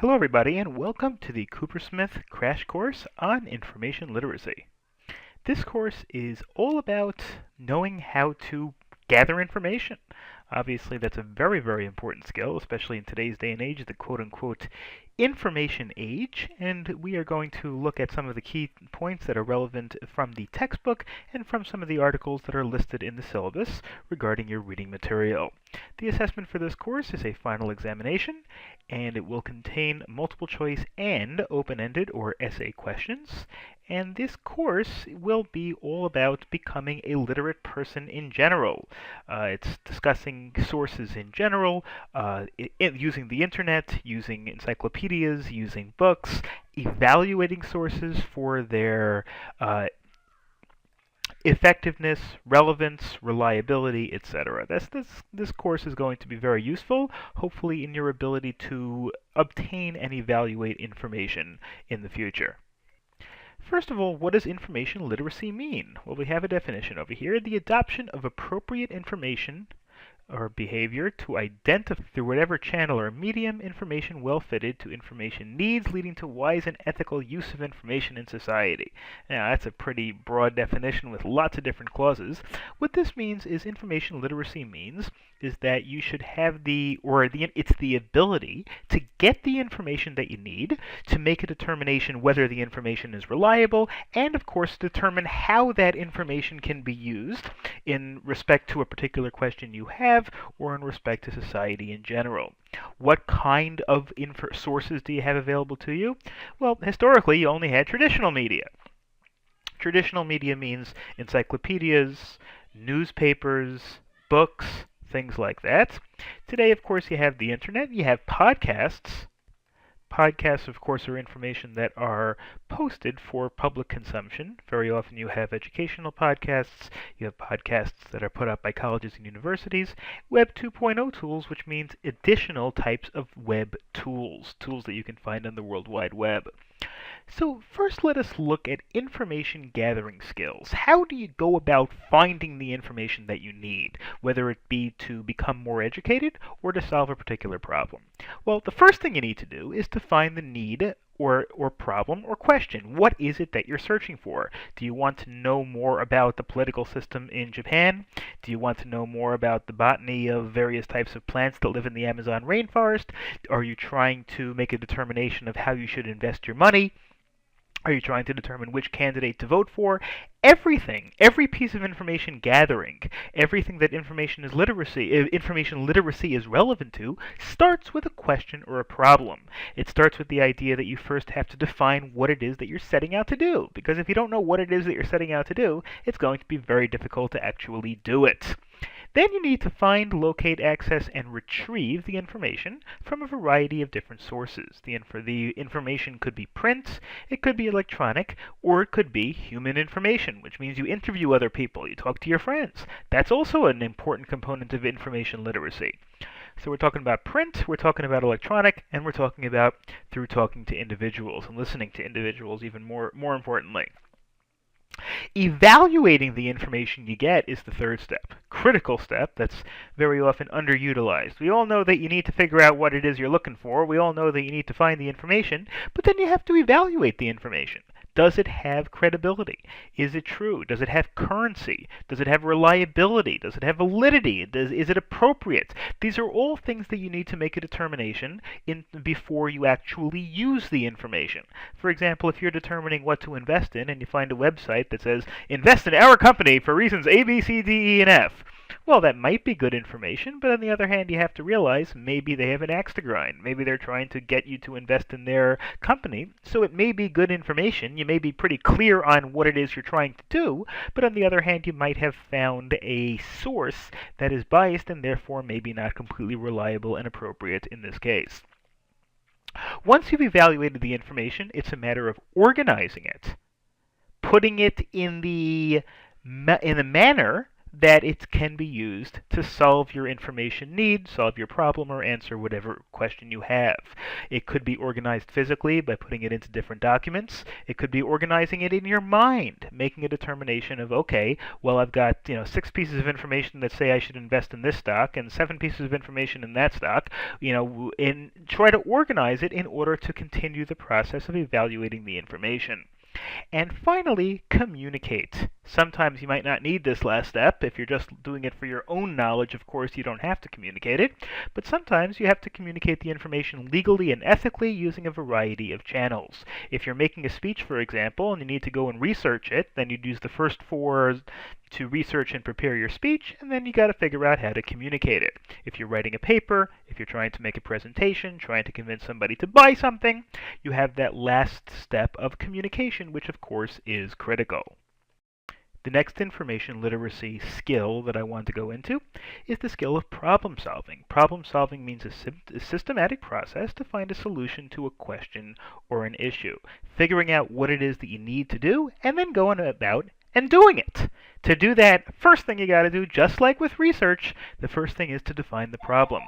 Hello everybody and welcome to the Coopersmith crash course on information literacy. This course is all about knowing how to gather information. Obviously that's a very important skill, especially in today's day and age, the quote-unquote information age, and we are going to look at some of the key points that are relevant from the textbook and from some of the articles that are listed in the syllabus regarding your reading material. The assessment for this course is a final examination, and it will contain multiple choice and open-ended or essay questions. And this course will be all about becoming a literate person in general. It's discussing sources in general, using the internet, using encyclopedias, using books, evaluating sources for their effectiveness, relevance, reliability, etc. This course is going to be very useful, hopefully in your ability to obtain and evaluate information in the future. First of all, what does information literacy mean? Well, we have a definition over here: the adoption of appropriate information or behavior to identify through whatever channel or medium information well fitted to information needs, leading to wise and ethical use of information in society. Now, that's a pretty broad definition with lots of different clauses. What this means is information literacy means is that you should have it's the ability to get the information that you need to make a determination whether the information is reliable, and of course determine how that information can be used in respect to a particular question you have or in respect to society in general. What kind of sources do you have available to you? Well, historically you only had traditional media. Traditional media means encyclopedias, newspapers, books, things like that. Today, of course, you have the internet, you have podcasts. Podcasts, of course, are information that are posted for public consumption. Very often you have educational podcasts, you have podcasts that are put up by colleges and universities. Web 2.0 tools, which means additional types of web tools that you can find on the World Wide Web. So first let us look at information gathering skills. How do you go about finding the information that you need, whether it be to become more educated or to solve a particular problem? Well, the first thing you need to do is to find the need or problem or question. What is it that you're searching for? Do you want to know more about the political system in Japan? Do you want to know more about the botany of various types of plants that live in the Amazon rainforest? Are you trying to make a determination of how you should invest your money? Are you trying to determine which candidate to vote for? Everything, every piece of information gathering, everything that information literacy is relevant to, starts with a question or a problem. It starts with the idea that you first have to define what it is that you're setting out to do. Because if you don't know what it is that you're setting out to do, it's going to be very difficult to actually do it. Then you need to find, locate, access, and retrieve the information from a variety of different sources. The information could be print, it could be electronic, or it could be human information, which means you interview other people, you talk to your friends. That's also an important component of information literacy. So we're talking about print, we're talking about electronic, and we're talking about through talking to individuals and listening to individuals even more importantly. Evaluating the information you get is the third step, critical step that's very often underutilized. We all know that you need to figure out what it is you're looking for. We all know that you need to find the information, but then you have to evaluate the information. Does it have credibility? Is it true? Does it have currency? Does it have reliability? Does it have validity? Is it appropriate? These are all things that you need to make a determination before you actually use the information. For example, if you're determining what to invest in and you find a website that says, invest in our company for reasons A, B, C, D, E, and F. Well, that might be good information, but on the other hand, you have to realize maybe they have an axe to grind. Maybe they're trying to get you to invest in their company, so it may be good information. You may be pretty clear on what it is you're trying to do, but on the other hand, you might have found a source that is biased and therefore maybe not completely reliable and appropriate in this case. Once you've evaluated the information, it's a matter of organizing it, putting it in the manner that it can be used to solve your information need, solve your problem, or answer whatever question you have. It could be organized physically by putting it into different documents. It could be organizing it in your mind, making a determination of, okay, well, I've got 6 pieces of information that say I should invest in this stock and 7 pieces of information in that stock, and try to organize it in order to continue the process of evaluating the information. And finally, communicate. Sometimes you might not need this last step. If you're just doing it for your own knowledge, of course, you don't have to communicate it. But sometimes you have to communicate the information legally and ethically using a variety of channels. If you're making a speech, for example, and you need to go and research it, then you'd use the first 4 to research and prepare your speech, and then you got to figure out how to communicate it. If you're writing a paper, if you're trying to make a presentation, trying to convince somebody to buy something, you have that last step of communication, which of course is critical. The next information literacy skill that I want to go into is the skill of problem solving. Problem solving means a systematic process to find a solution to a question or an issue, figuring out what it is that you need to do, and then going about and doing it. To do that, first thing you got to do, just like with research, the first thing is to define the problem.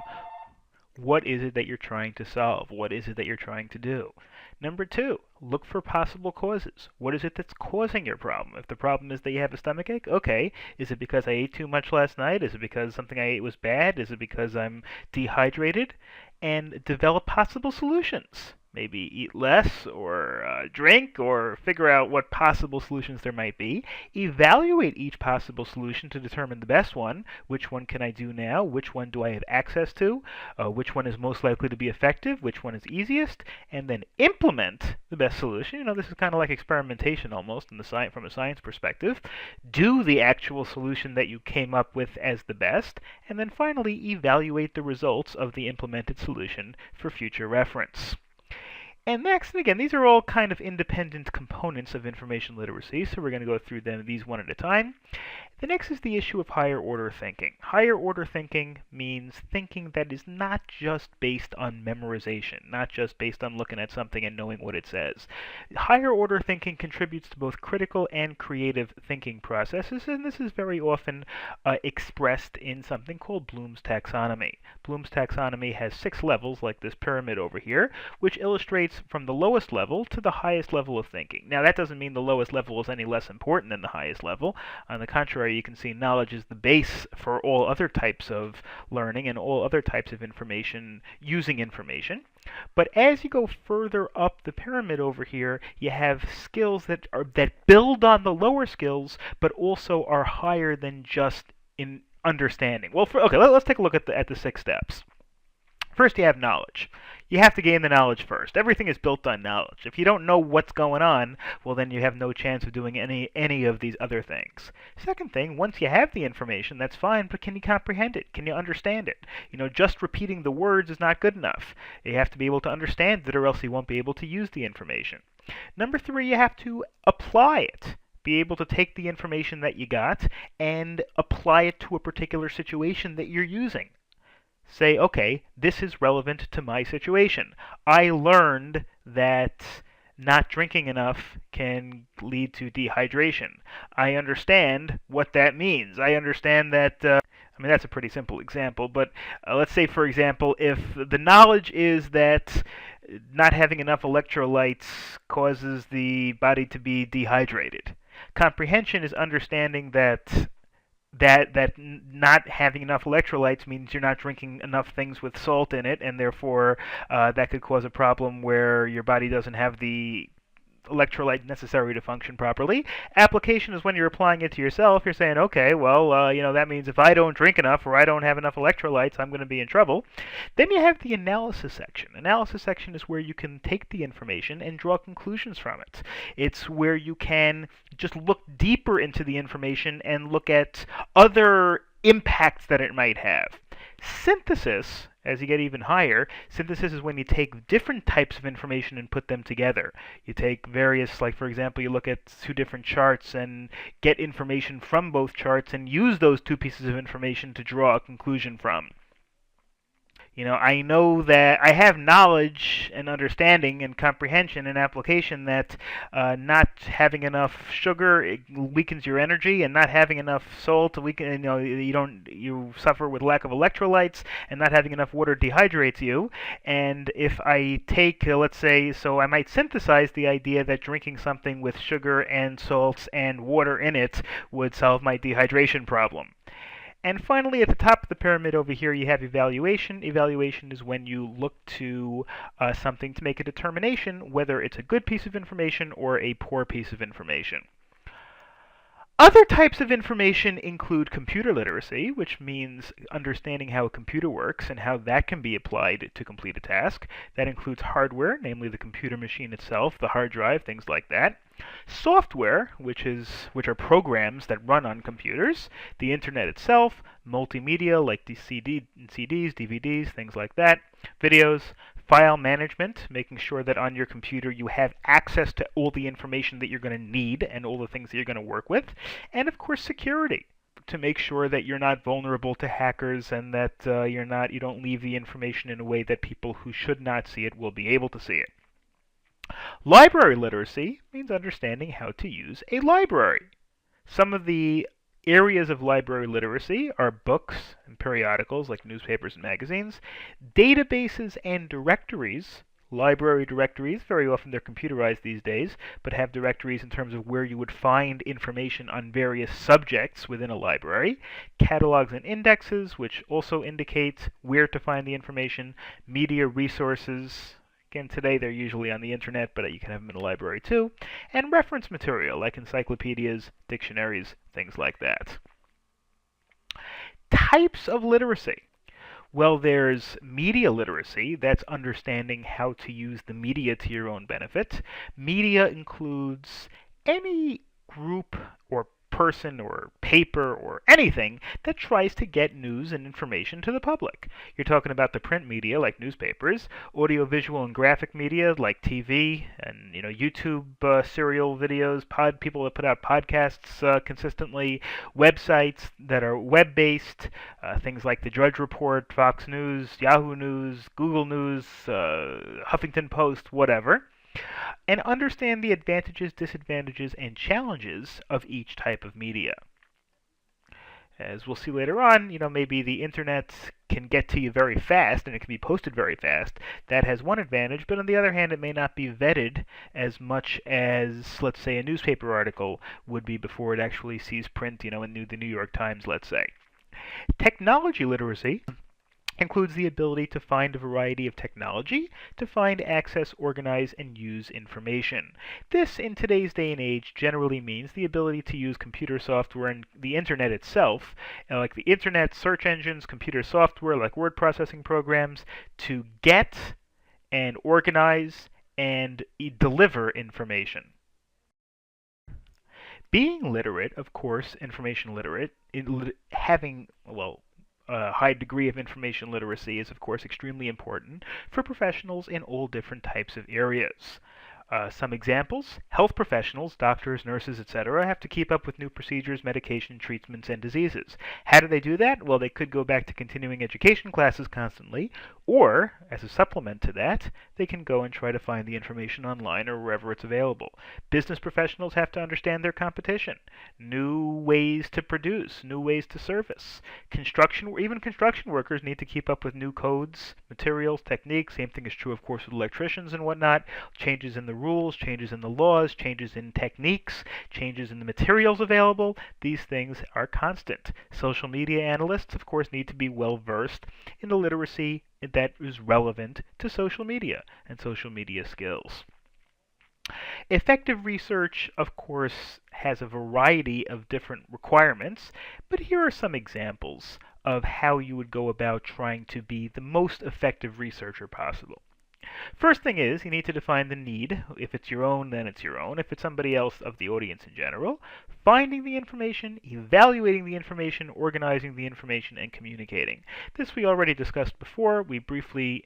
What is it that you're trying to solve? What is it that you're trying to do? Number 2, look for possible causes. What is it that's causing your problem? If the problem is that you have a stomachache, okay, is it because I ate too much last night? Is it because something I ate was bad? Is it because I'm dehydrated? And develop possible solutions. Maybe eat less or drink or figure out what possible solutions there might be. Evaluate each possible solution to determine the best one. Which one can I do now? Which one do I have access to? Which one is most likely to be effective? Which one is easiest? And then implement the best solution. This is kind of like experimentation almost from a science perspective. Do the actual solution that you came up with as the best. And then finally, evaluate the results of the implemented solution for future reference. And next, and again, these are all kind of independent components of information literacy, so we're going to go through these one at a time. The next is the issue of higher order thinking. Higher order thinking means thinking that is not just based on memorization, not just based on looking at something and knowing what it says. Higher order thinking contributes to both critical and creative thinking processes, and this is very often expressed in something called Bloom's taxonomy. Bloom's taxonomy has 6 levels, like this pyramid over here, which illustrates from the lowest level to the highest level of thinking. Now, that doesn't mean the lowest level is any less important than the highest level. On the contrary, you can see knowledge is the base for all other types of learning and all other types of information, using information. But as you go further up the pyramid over here, you have skills that build on the lower skills, but also are higher than just in understanding. Well, let's take a look at the 6 steps. First, you have knowledge. You have to gain the knowledge first. Everything is built on knowledge. If you don't know what's going on, well, then you have no chance of doing any of these other things. Second thing, once you have the information, that's fine, but can you comprehend it? Can you understand it? Just repeating the words is not good enough. You have to be able to understand it, or else you won't be able to use the information. Number 3, you have to apply it. Be able to take the information that you got and apply it to a particular situation that you're using. Say, okay, this is relevant to my situation. I learned that not drinking enough can lead to dehydration. I understand what that means. I understand that, that's a pretty simple example, but let's say, for example, if the knowledge is that not having enough electrolytes causes the body to be dehydrated. Comprehension is understanding that not having enough electrolytes means you're not drinking enough things with salt in it, and therefore that could cause a problem where your body doesn't have the electrolyte necessary to function properly. Application is when you're applying it to yourself. You're saying, okay, well, that means if I don't drink enough or I don't have enough electrolytes, I'm going to be in trouble. Then you have the analysis section. Analysis section is where you can take the information and draw conclusions from it. It's where you can just look deeper into the information and look at other impacts that it might have. Synthesis, as you get even higher, synthesis is when you take different types of information and put them together. You take various, like for example, you look at 2 different charts and get information from both charts and use those 2 pieces of information to draw a conclusion from. I know that I have knowledge and understanding and comprehension and application that not having enough sugar it weakens your energy, and not having enough salt weaken. You suffer with lack of electrolytes, and not having enough water dehydrates you. And if I take, let's say, so I might synthesize the idea that drinking something with sugar and salts and water in it would solve my dehydration problem. And finally, at the top of the pyramid over here, you have evaluation. Evaluation is when you look to something to make a determination whether it's a good piece of information or a poor piece of information. Other types of information include computer literacy, which means understanding how a computer works and how that can be applied to complete a task. That includes hardware, namely the computer machine itself, the hard drive, things like that. Software, which are programs that run on computers. The internet itself, multimedia like CDs, DVDs, things like that. Videos, file management, making sure that on your computer you have access to all the information that you're going to need and all the things that you're going to work with. And of course, security, to make sure that you're not vulnerable to hackers and that you don't leave the information in a way that people who should not see it will be able to see it. Library literacy means understanding how to use a library. Some of the areas of library literacy are books and periodicals like newspapers and magazines, databases and directories. Library directories, very often they're computerized these days, but have directories in terms of where you would find information on various subjects within a library. Catalogs and indexes, which also indicate where to find the information. Media resources. Again, today they're usually on the internet, but you can have them in a library too. And reference material, like encyclopedias, dictionaries, things like that. Types of literacy. Well, there's media literacy. That's understanding how to use the media to your own benefit. Media includes any group or person or paper or anything that tries to get news and information to the public. You're talking about the print media like newspapers, audiovisual and graphic media like TV and YouTube serial videos, people that put out podcasts consistently, websites that are web-based, things like the Drudge Report, Fox News, Yahoo News, Google News, Huffington Post, whatever. And understand the advantages, disadvantages, and challenges of each type of media. As we'll see later on, maybe the internet can get to you very fast and it can be posted very fast. That has one advantage, but on the other hand, it may not be vetted as much as, let's say, a newspaper article would be before it actually sees print, in the New York Times, let's say. Technology literacy includes the ability to find a variety of technology, to find, access, organize, and use information. This, in today's day and age, generally means the ability to use computer software and the internet itself, like the internet, search engines, computer software like word processing programs, to get and organize and deliver information. Being literate, of course, information literate, having, a high degree of information literacy is, of course, extremely important for professionals in all different types of areas. Some examples: health professionals, doctors, nurses, etc., have to keep up with new procedures, medication, treatments, and diseases. How do they do that? Well, they could go back to continuing education classes constantly, or, as a supplement to that, they can go and try to find the information online or wherever it's available. Business professionals have to understand their competition, new ways to produce, new ways to service. Even construction workers need to keep up with new codes, materials, techniques. Same thing is true, of course, with electricians and whatnot. Changes in the rules, changes in the laws, changes in techniques, changes in the materials available. These things are constant. Social media analysts, of course, need to be well versed in the literacy that is relevant to social media and social media skills. Effective research, of course, has a variety of different requirements, but here are some examples of how you would go about trying to be the most effective researcher possible. First thing is, you need to define the need. If it's your own, then it's your own. If it's somebody else, of the audience in general. Finding the information, evaluating the information, organizing the information, and communicating. This we already discussed before. We briefly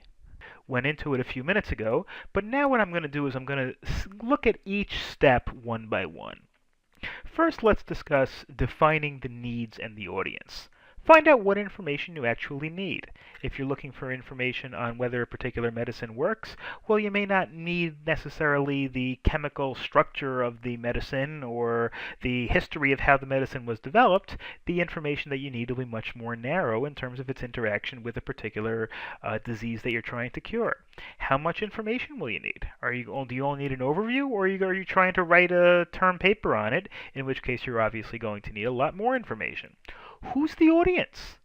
went into it a few minutes ago, but now what I'm going to do is I'm going to look at each step one by one. First, let's discuss defining the needs and the audience. Find out what information you actually need. If you're looking for information on whether a particular medicine works, well, you may not need necessarily the chemical structure of the medicine or the history of how the medicine was developed. The information that you need will be much more narrow in terms of its interaction with a particular disease that you're trying to cure. How much information will you need? Do you only need an overview, or are you trying to write a term paper on it, in which case you're obviously going to need a lot more information? Who's the audience?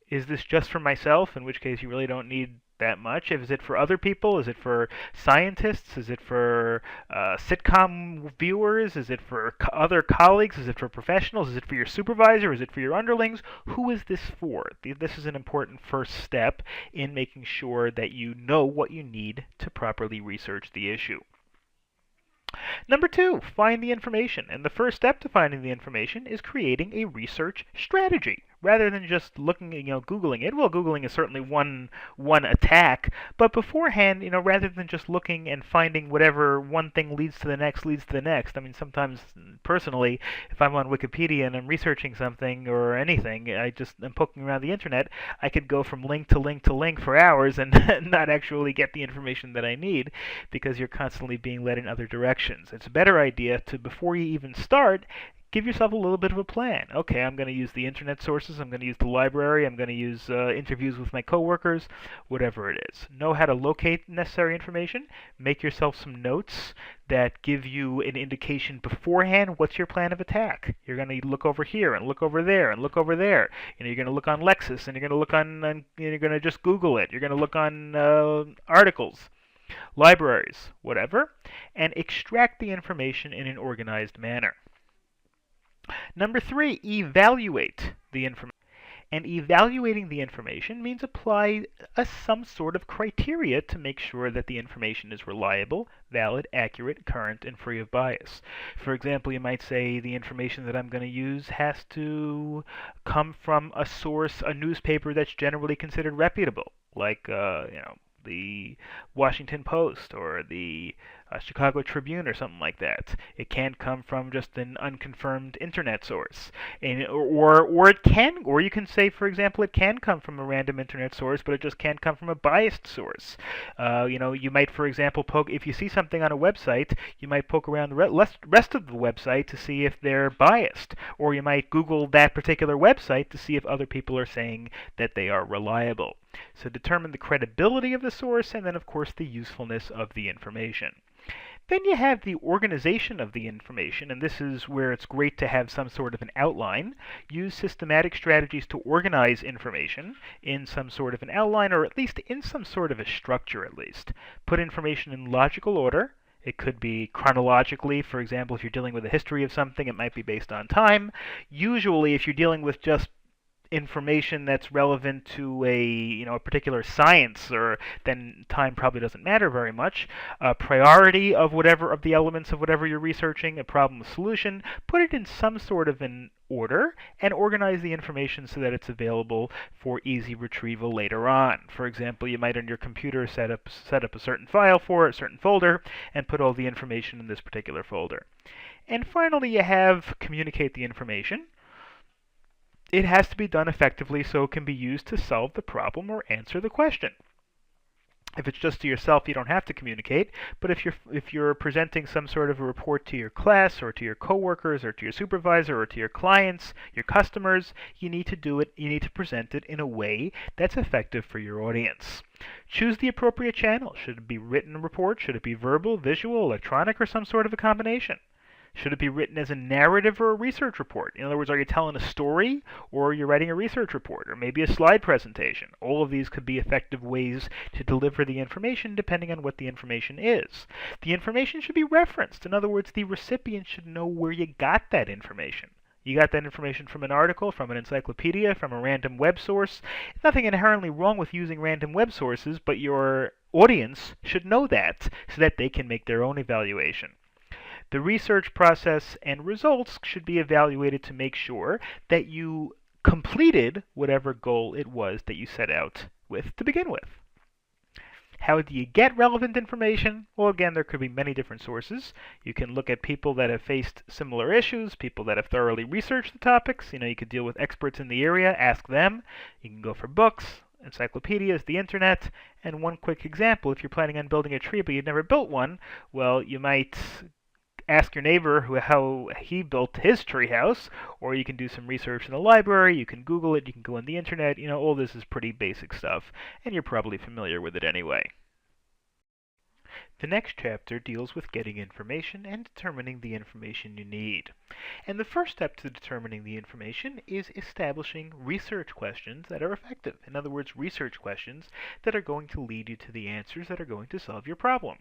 Is this just for myself, in which case you really don't need that much? Is it for other people? Is it for scientists? Is it for sitcom viewers? Is it for other colleagues? Is it for professionals? Is it for your supervisor? Is it for your underlings? Who is this for? This is an important first step in making sure that you know what you need to properly research the issue. Number two, find the information. And the first step to finding the information is creating a research strategy. Rather than just looking, Googling it. Well, Googling is certainly one attack, but beforehand, rather than just looking and finding whatever one thing leads to the next, I mean, sometimes, personally, if I'm on Wikipedia and I'm researching something or anything, I just am poking around the internet, I could go from link to link to link for hours and not actually get the information that I need, because you're constantly being led in other directions. It's a better idea to, before you even start, give yourself a little bit of a plan. Okay, I'm going to use the internet sources, I'm going to use the library, I'm going to use interviews with my coworkers, whatever it is. Know how to locate necessary information. Make yourself some notes that give you an indication beforehand what's your plan of attack. You're going to look over here and look over there and look over there. You're going to look on Lexis and you're going to look on you're going to just Google it. You're going to look on articles, libraries, whatever, and extract the information in an organized manner. Number three, evaluate the information. And evaluating the information means apply some sort of criteria to make sure that the information is reliable, valid, accurate, current, and free of bias. For example, you might say the information that I'm going to use has to come from a source, a newspaper that's generally considered reputable, like the Washington Post or the Chicago Tribune or something like that. It can't come from just an unconfirmed internet source, or you can say, for example, it can come from a random internet source, but it just can't come from a biased source. You might, for example, if you see something on a website, you might poke around the rest of the website to see if they're biased, or you might Google that particular website to see if other people are saying that they are reliable. So determine the credibility of the source, and then, of course, the usefulness of the information. Then you have the organization of the information, and this is where it's great to have some sort of an outline. Use systematic strategies to organize information in some sort of an outline, or at least in some sort of a structure at least. Put information in logical order. It could be chronologically. For example, if you're dealing with a history of something, it might be based on time. Usually, if you're dealing with just information that's relevant to a particular science, or then time probably doesn't matter very much. Priority of the elements of whatever you're researching, a problem solution, put it in some sort of an order and organize the information so that it's available for easy retrieval later on. For example, you might on your computer set up a certain file for a certain folder and put all the information in this particular folder. And finally, you have communicate the information. It has to be done effectively so it can be used to solve the problem or answer the question. If it's just to yourself, you don't have to communicate, but if you're presenting some sort of a report to your class or to your coworkers or to your supervisor or to your clients, your customers, you need to present it in a way that's effective for your audience. Choose the appropriate channel. Should it be written report? Should it be verbal, visual, electronic, or some sort of a combination? Should it be written as a narrative or a research report? In other words, are you telling a story, or you're writing a research report, or maybe a slide presentation? All of these could be effective ways to deliver the information depending on what the information is. The information should be referenced. In other words, the recipient should know where you got that information. You got that information from an article, from an encyclopedia, from a random web source. Nothing inherently wrong with using random web sources, but your audience should know that so that they can make their own evaluation. The research process and results should be evaluated to make sure that you completed whatever goal it was that you set out with to begin with. How do you get relevant information? Well, again, there could be many different sources. You can look at people that have faced similar issues, people that have thoroughly researched the topics. You could deal with experts in the area, ask them. You can go for books, encyclopedias, the internet. And one quick example, if you're planning on building a tree but you've never built one, well, you might ask your neighbor how he built his treehouse, or you can do some research in the library, you can Google it, you can go on the internet. All this is pretty basic stuff, and you're probably familiar with it anyway. The next chapter deals with getting information and determining the information you need. And the first step to determining the information is establishing research questions that are effective. In other words, research questions that are going to lead you to the answers that are going to solve your problem.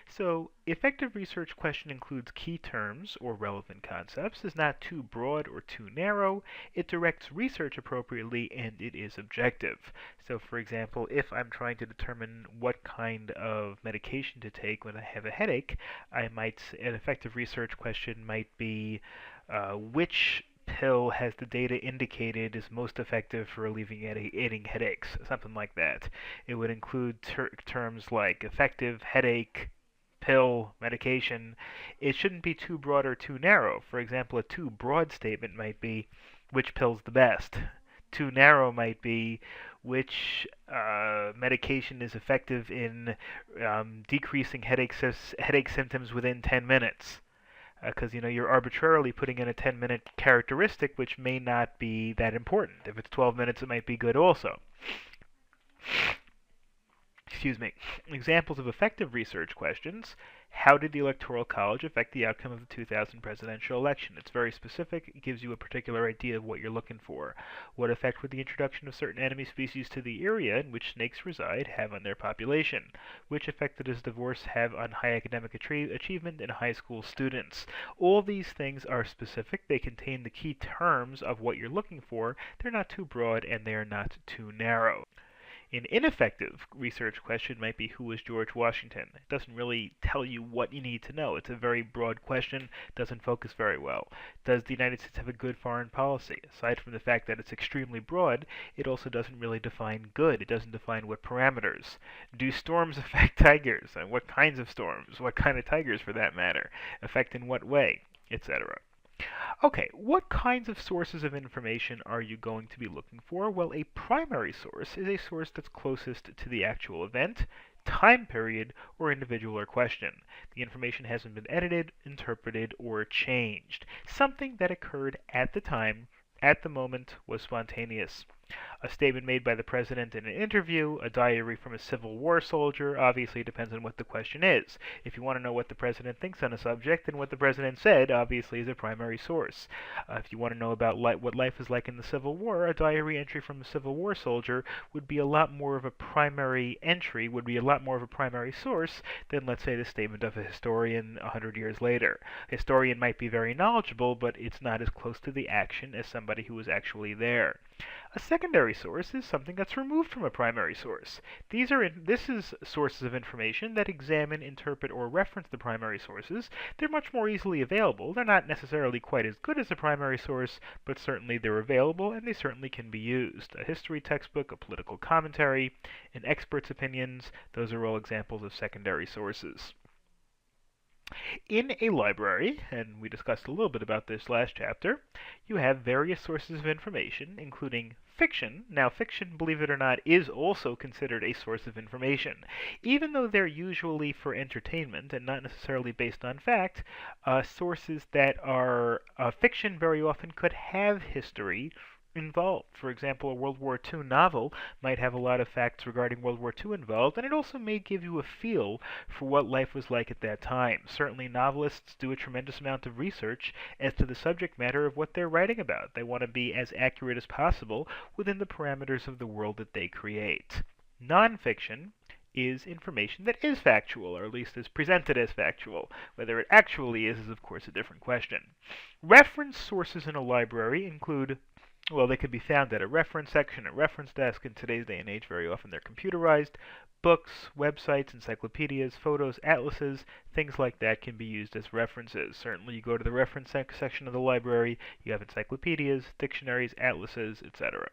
So, effective research question includes key terms or relevant concepts, is not too broad or too narrow, it directs research appropriately, and it is objective. So, for example, if I'm trying to determine what kind of medication to take when I have a headache, an effective research question might be which pill has the data indicated is most effective for alleviating headaches, something like that. It would include terms like effective, headache, pill, medication. It shouldn't be too broad or too narrow. For example, a too broad statement might be, which pill's the best? Too narrow might be, which medication is effective in decreasing headache symptoms within 10 minutes? Because you're arbitrarily putting in a 10-minute characteristic which may not be that important. If it's 12 minutes, it might be good also. Excuse me. Examples of effective research questions. How did the Electoral College affect the outcome of the 2000 presidential election? It's very specific. It gives you a particular idea of what you're looking for. What effect would the introduction of certain enemy species to the area in which snakes reside have on their population? Which effect does divorce have on high academic achievement in high school students? All these things are specific. They contain the key terms of what you're looking for. They're not too broad and they're not too narrow. An ineffective research question might be, who was George Washington? It doesn't really tell you what you need to know. It's a very broad question, doesn't focus very well. Does the United States have a good foreign policy? Aside from the fact that it's extremely broad, it also doesn't really define good. It doesn't define what parameters. Do storms affect tigers? And what kinds of storms? What kind of tigers, for that matter? Affect in what way? Etc. Okay, what kinds of sources of information are you going to be looking for? Well, a primary source is a source that's closest to the actual event, time period, or individual or question. The information hasn't been edited, interpreted, or changed. Something that occurred at the time, at the moment, was spontaneous. A statement made by the president in an interview, a diary from a Civil War soldier, obviously it depends on what the question is. If you want to know what the president thinks on a subject, then what the president said obviously is a primary source. If you want to know about what life is like in the Civil War, a diary entry from a Civil War soldier would be a lot more of a primary entry, would be a lot more of a primary source than, let's say, the statement of a historian 100 years later. A historian might be very knowledgeable, but it's not as close to the action as somebody who was actually there. A secondary source is something that's removed from a primary source. This is sources of information that examine, interpret, or reference the primary sources. They're much more easily available. They're not necessarily quite as good as a primary source, but certainly they're available and they certainly can be used. A history textbook, a political commentary, an expert's opinions, those are all examples of secondary sources. In a library, and we discussed a little bit about this last chapter, you have various sources of information, including fiction. Now, fiction, believe it or not, is also considered a source of information. Even though they're usually for entertainment and not necessarily based on fact, sources that are fiction very often could have history involved. For example, a World War II novel might have a lot of facts regarding World War II involved, and it also may give you a feel for what life was like at that time. Certainly, novelists do a tremendous amount of research as to the subject matter of what they're writing about. They want to be as accurate as possible within the parameters of the world that they create. Nonfiction is information that is factual, or at least is presented as factual. Whether it actually is of course a different question. Reference sources in a library include, well, they could be found at a reference section, a reference desk. In today's day and age, very often they're computerized. Books, websites, encyclopedias, photos, atlases, things like that can be used as references. Certainly, you go to the reference section of the library, you have encyclopedias, dictionaries, atlases, etc.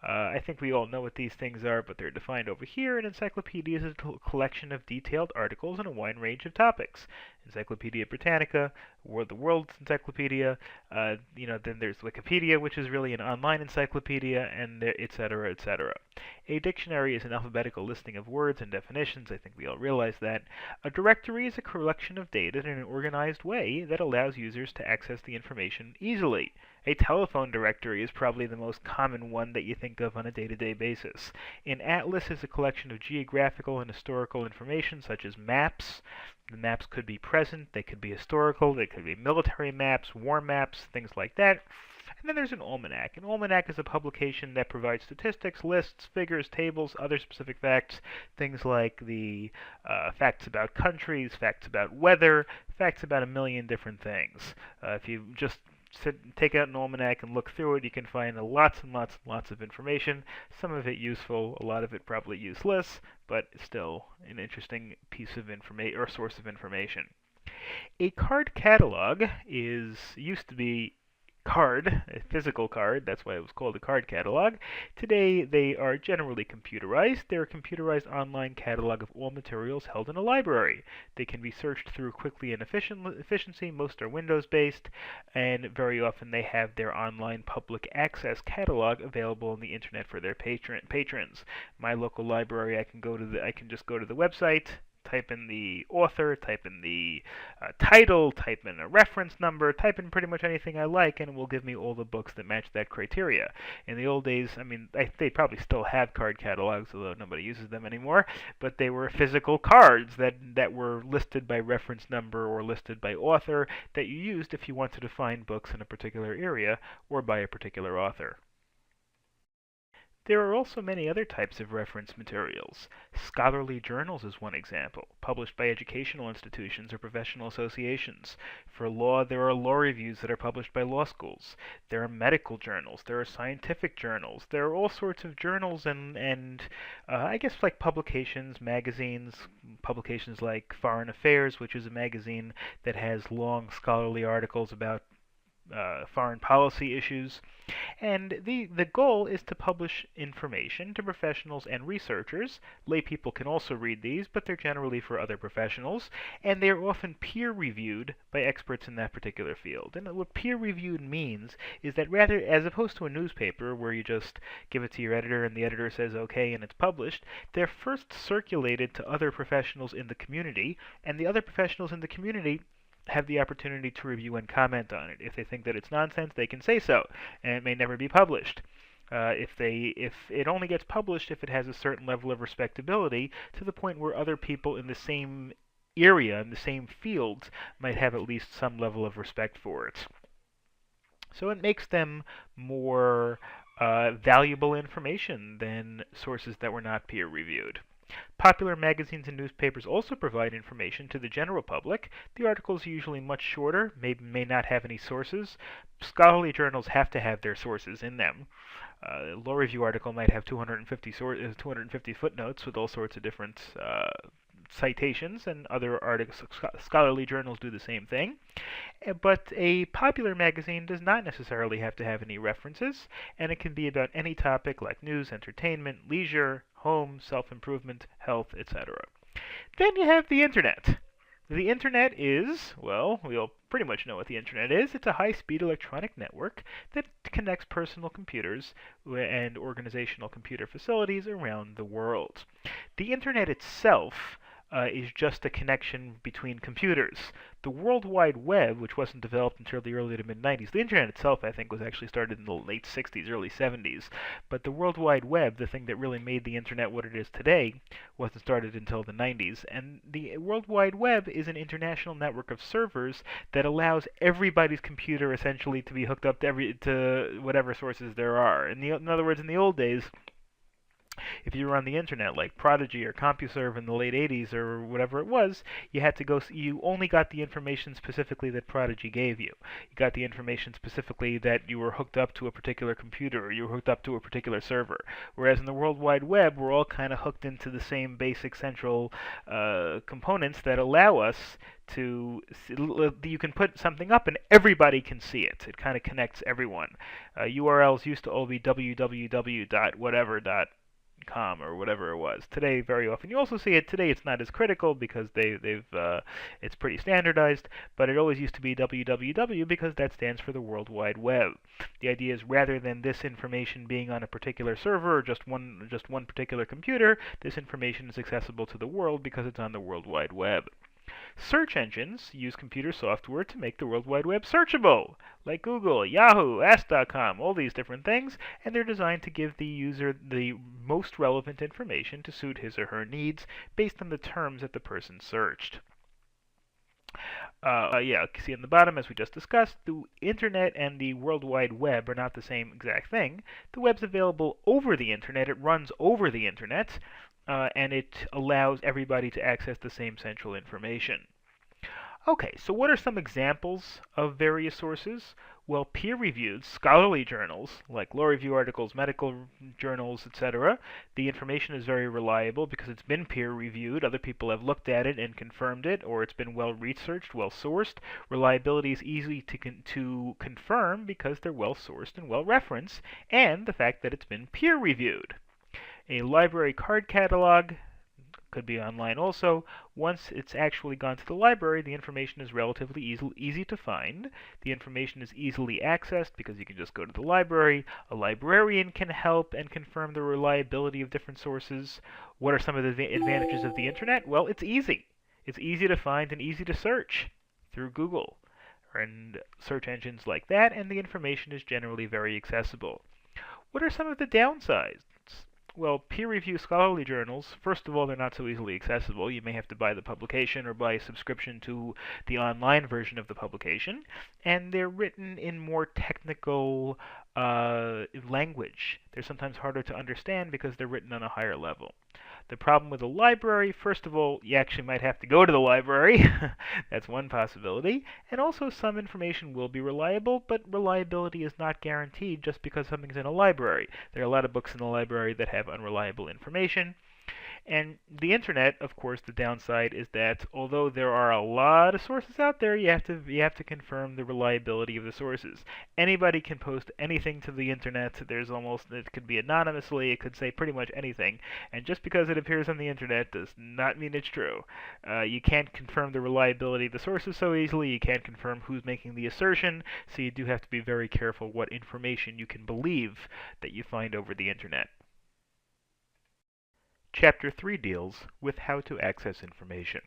I think we all know what these things are, but they're defined over here. An encyclopedia is a collection of detailed articles on a wide range of topics. Encyclopedia Britannica, the World's Encyclopedia, then there's Wikipedia, which is really an online encyclopedia, and et cetera, et cetera. A dictionary is an alphabetical listing of words and definitions. I think we all realize that. A directory is a collection of data in an organized way that allows users to access the information easily. A telephone directory is probably the most common one that you think of on a day-to-day basis. An atlas is a collection of geographical and historical information, such as maps. The maps could be present, they could be historical, they could be military maps, war maps, things like that. And then there's an almanac. An almanac is a publication that provides statistics, lists, figures, tables, other specific facts, things like the facts about countries, facts about weather, facts about a million different things. If you just take out an almanac and look through it, you can find lots and lots and lots of information. Some of it useful, a lot of it probably useless, but still an interesting piece of information or source of information. A card catalog used to be a physical card, that's why it was called a card catalog. Today they are generally computerized. They're a computerized online catalog of all materials held in a library. They can be searched through quickly and efficiency. Most are Windows-based, and very often they have their online public access catalog available on the internet for their patrons. My local library, I can just go to the website, type in the author, type in the title, type in a reference number, type in pretty much anything I like, and it will give me all the books that match that criteria. In the old days, they probably still have card catalogs, although nobody uses them anymore, but they were physical cards that were listed by reference number or listed by author that you used if you wanted to find books in a particular area or by a particular author. There are also many other types of reference materials. Scholarly journals is one example, published by educational institutions or professional associations. For law, there are law reviews that are published by law schools. There are medical journals. There are scientific journals. There are all sorts of journals and I guess like publications, magazines, publications like Foreign Affairs, which is a magazine that has long scholarly articles about foreign policy issues. And the goal is to publish information to professionals and researchers. Lay people can also read these, but they're generally for other professionals, and they are often peer-reviewed by experts in that particular field. And what peer-reviewed means is that rather, as opposed to a newspaper where you just give it to your editor and the editor says okay and it's published, they're first circulated to other professionals in the community, and the other professionals in the community have the opportunity to review and comment on it. If they think that it's nonsense, they can say so, and it may never be published. If it only gets published if it has a certain level of respectability to the point where other people in the same area, in the same fields, might have at least some level of respect for it. So it makes them more valuable information than sources that were not peer-reviewed. Popular magazines and newspapers also provide information to the general public. The articles are usually much shorter, may not have any sources. Scholarly journals have to have their sources in them. A law review article might have 250 footnotes with all sorts of different citations, and other scholarly journals do the same thing. But a popular magazine does not necessarily have to have any references, and it can be about any topic like news, entertainment, leisure, home, self-improvement, health, etc. Then you have the internet. The internet is, well, we all pretty much know what the internet is. It's a high-speed electronic network that connects personal computers and organizational computer facilities around the world. The internet itself is just a connection between computers. The World Wide Web, which wasn't developed until the early to mid-90s, the internet itself, I think, was actually started in the late 60s, early 70s. But the World Wide Web, the thing that really made the internet what it is today, wasn't started until the 90s. And the World Wide Web is an international network of servers that allows everybody's computer essentially to be hooked up to whatever sources there are. In other words, in the old days, If you were on the internet like Prodigy or CompuServe in the late 80s or whatever it was, you had to go, you only got the information specifically that Prodigy gave you. You got the information specifically that you were hooked up to a particular computer or you were hooked up to a particular server. Whereas in the World Wide Web, we're all kind of hooked into the same basic central components that allow us to, you can put something up and everybody can see it. It kind of connects everyone. URLs used to all be www.whatever.com or whatever it was. Today, very often you also see it. Today, it's not as critical because it's pretty standardized. But it always used to be www because that stands for the World Wide Web. The idea is rather than this information being on a particular server or just one particular computer, this information is accessible to the world because it's on the World Wide Web. Search engines use computer software to make the World Wide Web searchable, like Google, Yahoo, Ask.com, all these different things, and they're designed to give the user the most relevant information to suit his or her needs based on the terms that the person searched. You can see on the bottom, as we just discussed, the Internet and the World Wide Web are not the same exact thing. The web's available over the Internet. It runs over the Internet, and it allows everybody to access the same central information. Okay, so what are some examples of various sources? Well, peer-reviewed scholarly journals, like law review articles, medical journals, etc., the information is very reliable because it's been peer-reviewed. Other people have looked at it and confirmed it, or it's been well-researched, well-sourced. Reliability is easy to confirm because they're well-sourced and well-referenced, and the fact that it's been peer-reviewed. A library card catalog could be online also. Once it's actually gone to the library, the information is relatively easy to find. The information is easily accessed because you can just go to the library. A librarian can help and confirm the reliability of different sources. What are some of the advantages of the internet? Well, it's easy. It's easy to find and easy to search through Google and search engines like that, and the information is generally very accessible. What are some of the downsides? Well, peer-reviewed scholarly journals, first of all, they're not so easily accessible. You may have to buy the publication or buy a subscription to the online version of the publication, and they're written in more technical language. They're sometimes harder to understand because they're written on a higher level. The problem with a library, first of all, you actually might have to go to the library. That's one possibility. And also some information will be reliable, but reliability is not guaranteed just because something's in a library. There are a lot of books in the library that have unreliable information. And the internet, of course, the downside is that although there are a lot of sources out there, you have to confirm the reliability of the sources. Anybody can post anything to the internet. It could be anonymously, it could say pretty much anything. And just because it appears on the internet does not mean it's true. You can't confirm the reliability of the sources so easily. You can't confirm who's making the assertion. So you do have to be very careful what information you can believe that you find over the internet. Chapter 3 deals with how to access information.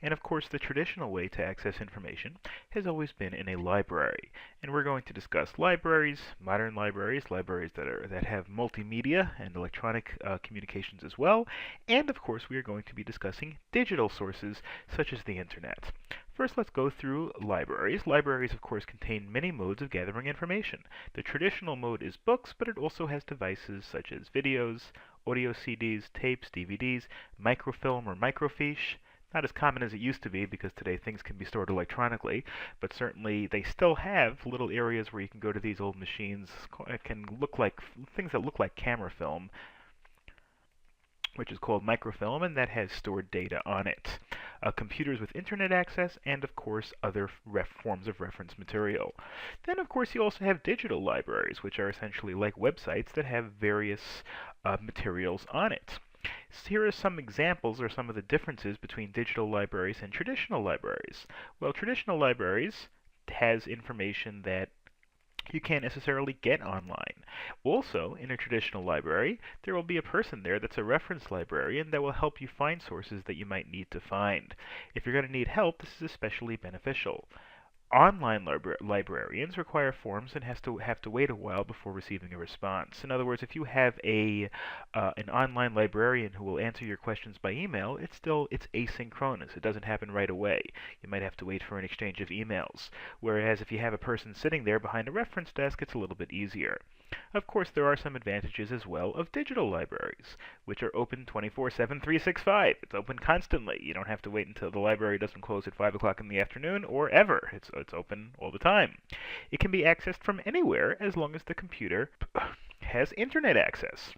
And of course, the traditional way to access information has always been in a library. And we're going to discuss libraries, modern libraries that have multimedia and electronic communications as well. And of course, we are going to be discussing digital sources such as the internet. First, let's go through libraries. Libraries, of course, contain many modes of gathering information. The traditional mode is books, but it also has devices such as videos, audio CDs, tapes, DVDs, microfilm or microfiche. Not as common as it used to be because today things can be stored electronically, but certainly they still have little areas where you can go to these old machines. It can look like things that look like camera film, which is called microfilm, and that has stored data on it. Computers with internet access, and of course other forms of reference material. Then of course you also have digital libraries, which are essentially like websites that have various materials on it. So here are some examples or some of the differences between digital libraries and traditional libraries. Well, traditional libraries has information that you can't necessarily get online. Also, in a traditional library, there will be a person there that's a reference librarian that will help you find sources that you might need to find. If you're going to need help, this is especially beneficial. Online librarians require forms and have to wait a while before receiving a response. In other words, if you have an online librarian who will answer your questions by email, it's asynchronous. It doesn't happen right away. You might have to wait for an exchange of emails. Whereas if you have a person sitting there behind a reference desk, it's a little bit easier. Of course, there are some advantages as well of digital libraries, which are open 24/7, 365. It's open constantly. You don't have to wait until the library doesn't close at 5 o'clock in the afternoon or ever. It's open all the time. It can be accessed from anywhere as long as the computer has internet access.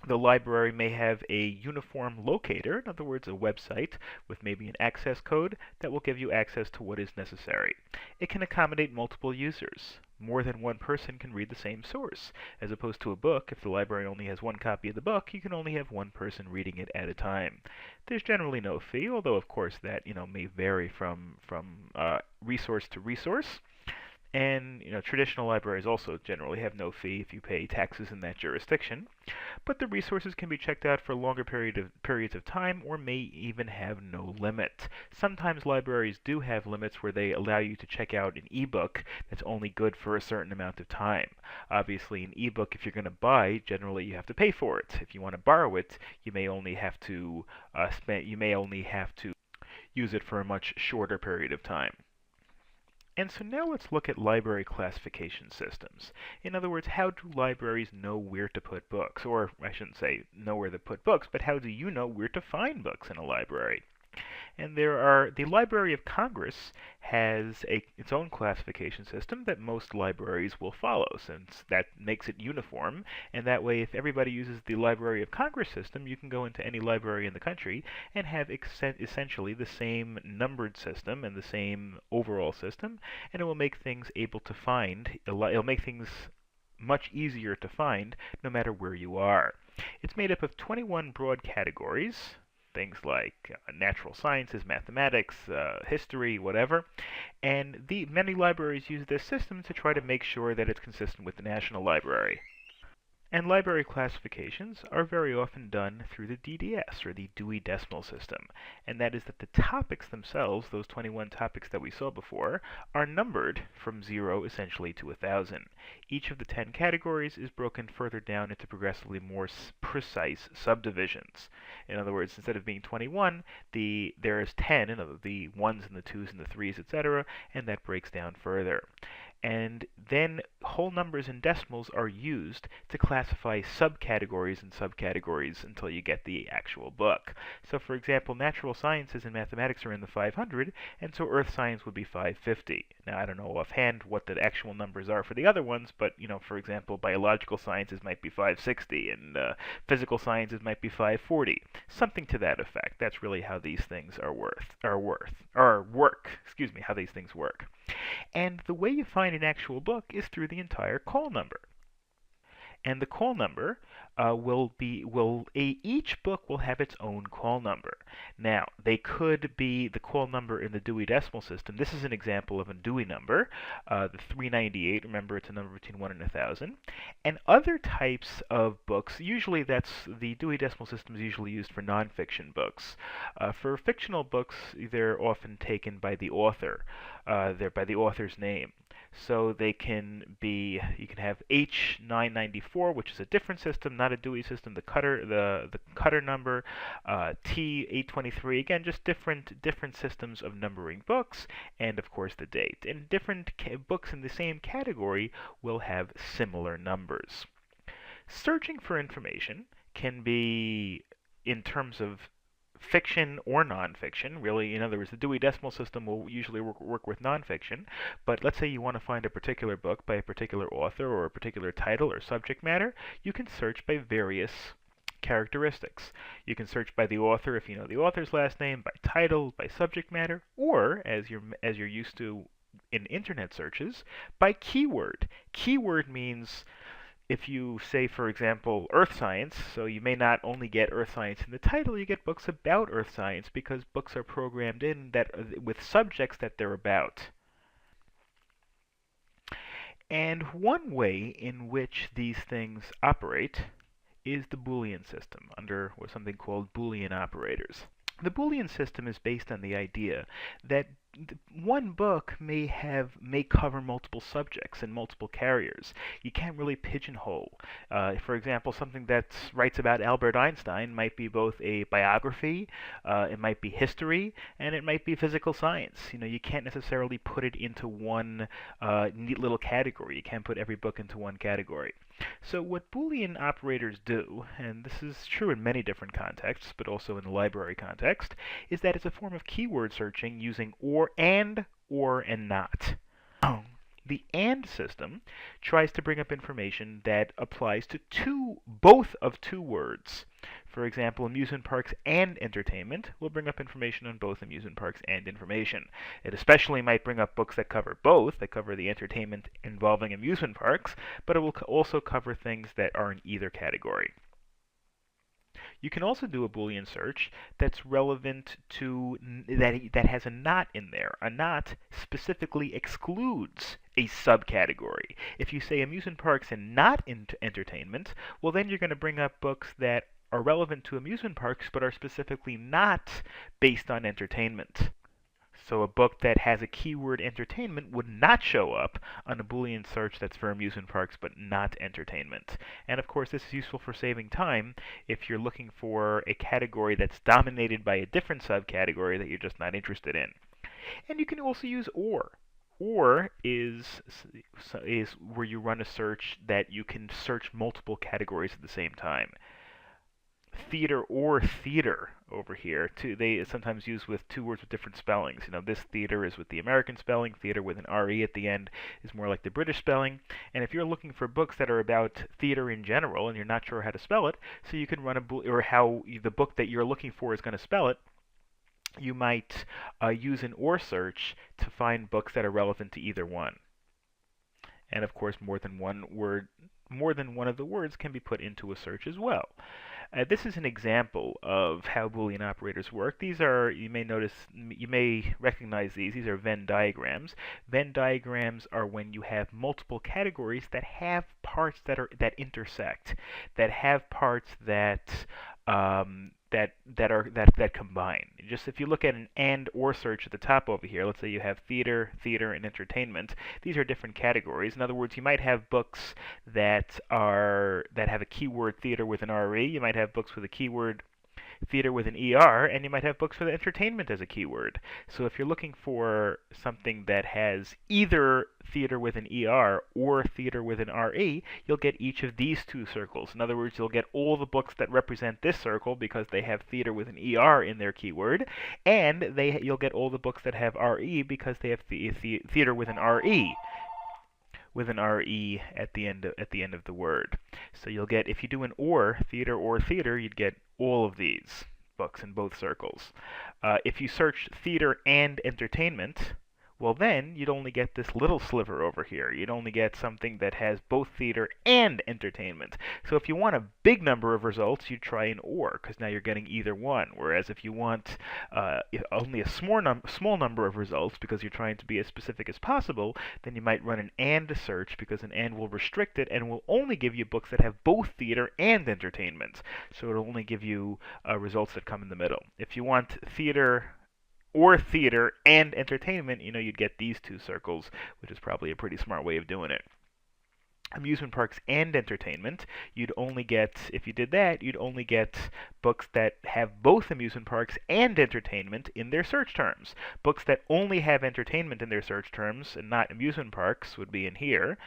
The library may have a uniform locator, in other words, a website with maybe an access code that will give you access to what is necessary. It can accommodate multiple users. More than one person can read the same source. As opposed to a book, if the library only has one copy of the book, you can only have one person reading it at a time. There's generally no fee, although of course that may vary from resource to resource. And traditional libraries also generally have no fee if you pay taxes in that jurisdiction. But the resources can be checked out for longer periods of time or may even have no limit. Sometimes libraries do have limits where they allow you to check out an ebook that's only good for a certain amount of time. Obviously, an ebook, if you're going to buy, generally you have to pay for it. If you want to borrow it, you may only have to use it for a much shorter period of time. And so now let's look at library classification systems. In other words, how do libraries know where to put books? Or I shouldn't say know where to put books, but how do you know where to find books in a library? And the Library of Congress has its own classification system that most libraries will follow, since that makes it uniform. And that way, if everybody uses the Library of Congress system, you can go into any library in the country and have essentially the same numbered system and the same overall system, and it will make things it'll make things much easier to find no matter where you are. It's made up of 21 broad categories, things like natural sciences, mathematics, history, whatever. And many libraries use this system to try to make sure that it's consistent with the National Library. And library classifications are very often done through the DDS, or the Dewey Decimal System. And that is that the topics themselves, those 21 topics that we saw before, are numbered from 0 essentially to 1,000. Each of the 10 categories is broken further down into progressively more precise subdivisions. In other words, instead of being 21, there is 10, the 1s and the 2s and the 3s, etc., and that breaks down further. And then whole numbers and decimals are used to classify subcategories and subcategories until you get the actual book. So for example, natural sciences and mathematics are in the 500, and so earth science would be 550. Now I don't know offhand what the actual numbers are for the other ones, but for example, biological sciences might be 560, and physical sciences might be 540. Something to that effect. That's really how these things work. Excuse me, how these things work. And the way you find an actual book is through the entire call number. And the call number each book will have its own call number. Now, they could be the call number in the Dewey Decimal System. This is an example of a Dewey number, the 398. Remember, it's a number between 1 and 1,000. And other types of books, usually the Dewey Decimal System is usually used for nonfiction books. For fictional books, they're often taken by the author. They're by the author's name. So you can have H994, which is a different system, not a Dewey system, the Cutter number, T823, again, just different systems of numbering books, and of course the date. And different books in the same category will have similar numbers. Searching for information can be in terms of fiction or nonfiction, really. In other words, the Dewey Decimal System will usually work with nonfiction, but let's say you want to find a particular book by a particular author or a particular title or subject matter, you can search by various characteristics. You can search by the author if you know the author's last name, by title, by subject matter, or, as you're used to in internet searches, by keyword. Keyword means, if you say, for example, earth science, so you may not only get earth science in the title, you get books about earth science because books are programmed in that with subjects that they're about. And one way in which these things operate is the Boolean system under something called Boolean Operators. The Boolean system is based on the idea that one book may cover multiple subjects and multiple carriers. You can't really pigeonhole. For example, something that writes about Albert Einstein might be both a biography, it might be history, and it might be physical science. You can't necessarily put it into one neat little category. You can't put every book into one category. So what Boolean operators do, and this is true in many different contexts, but also in the library context, is that it's a form of keyword searching using or, and not. The AND system tries to bring up information that applies to both of two words. For example, amusement parks and entertainment will bring up information on both amusement parks and information. It especially might bring up books that cover both, that cover the entertainment involving amusement parks, but it will also cover things that are in either category. You can also do a Boolean search that's relevant to that has a not in there. A not specifically excludes a subcategory. If you say amusement parks and not entertainment, well then you're going to bring up books that are relevant to amusement parks but are specifically not based on entertainment. So a book that has a keyword entertainment would not show up on a Boolean search that's for amusement parks but not entertainment. And of course, this is useful for saving time if you're looking for a category that's dominated by a different subcategory that you're just not interested in. And you can also use or. Or is where you run a search that you can search multiple categories at the same time. Theater or theater over here. They sometimes use with two words with different spellings. This theater is with the American spelling. Theater with an RE at the end is more like the British spelling. And if you're looking for books that are about theater in general and you're not sure how to spell it, so you can run or how the book that you're looking for is going to spell it, you might use an or search to find books that are relevant to either one. And of course, more than one of the words can be put into a search as well. This is an example of how Boolean operators work. These are, you may recognize these are Venn diagrams. Venn diagrams are when you have multiple categories that have parts that intersect, that have parts that combine. Just if you look at an and or search at the top over here, let's say you have theater, and entertainment. These are different categories. In other words, you might have books that have a keyword theater with an RE. You might have books with a keyword theater with an ER, and you might have books with entertainment as a keyword. So if you're looking for something that has either theater with an ER or theater with an RE, you'll get each of these two circles. In other words, you'll get all the books that represent this circle because they have theater with an ER in their keyword, and you'll get all the books that have RE because they have theater with an RE. With an RE at the end of the word. So you'll get, if you do an or theater, you'd get all of these books in both circles. If you search theater and entertainment, well then you'd only get this little sliver over here. You'd only get something that has both theater and entertainment. So if you want a big number of results, you try an or, because now you're getting either one. Whereas if you want only a small number of results, because you're trying to be as specific as possible, then you might run an and search, because an and will restrict it and will only give you books that have both theater and entertainment. So it'll only give you results that come in the middle. If you want theater and entertainment, you'd get these two circles, which is probably a pretty smart way of doing it. Amusement parks and entertainment, if you did that, you'd only get books that have both amusement parks and entertainment in their search terms. Books that only have entertainment in their search terms and not amusement parks would be in here.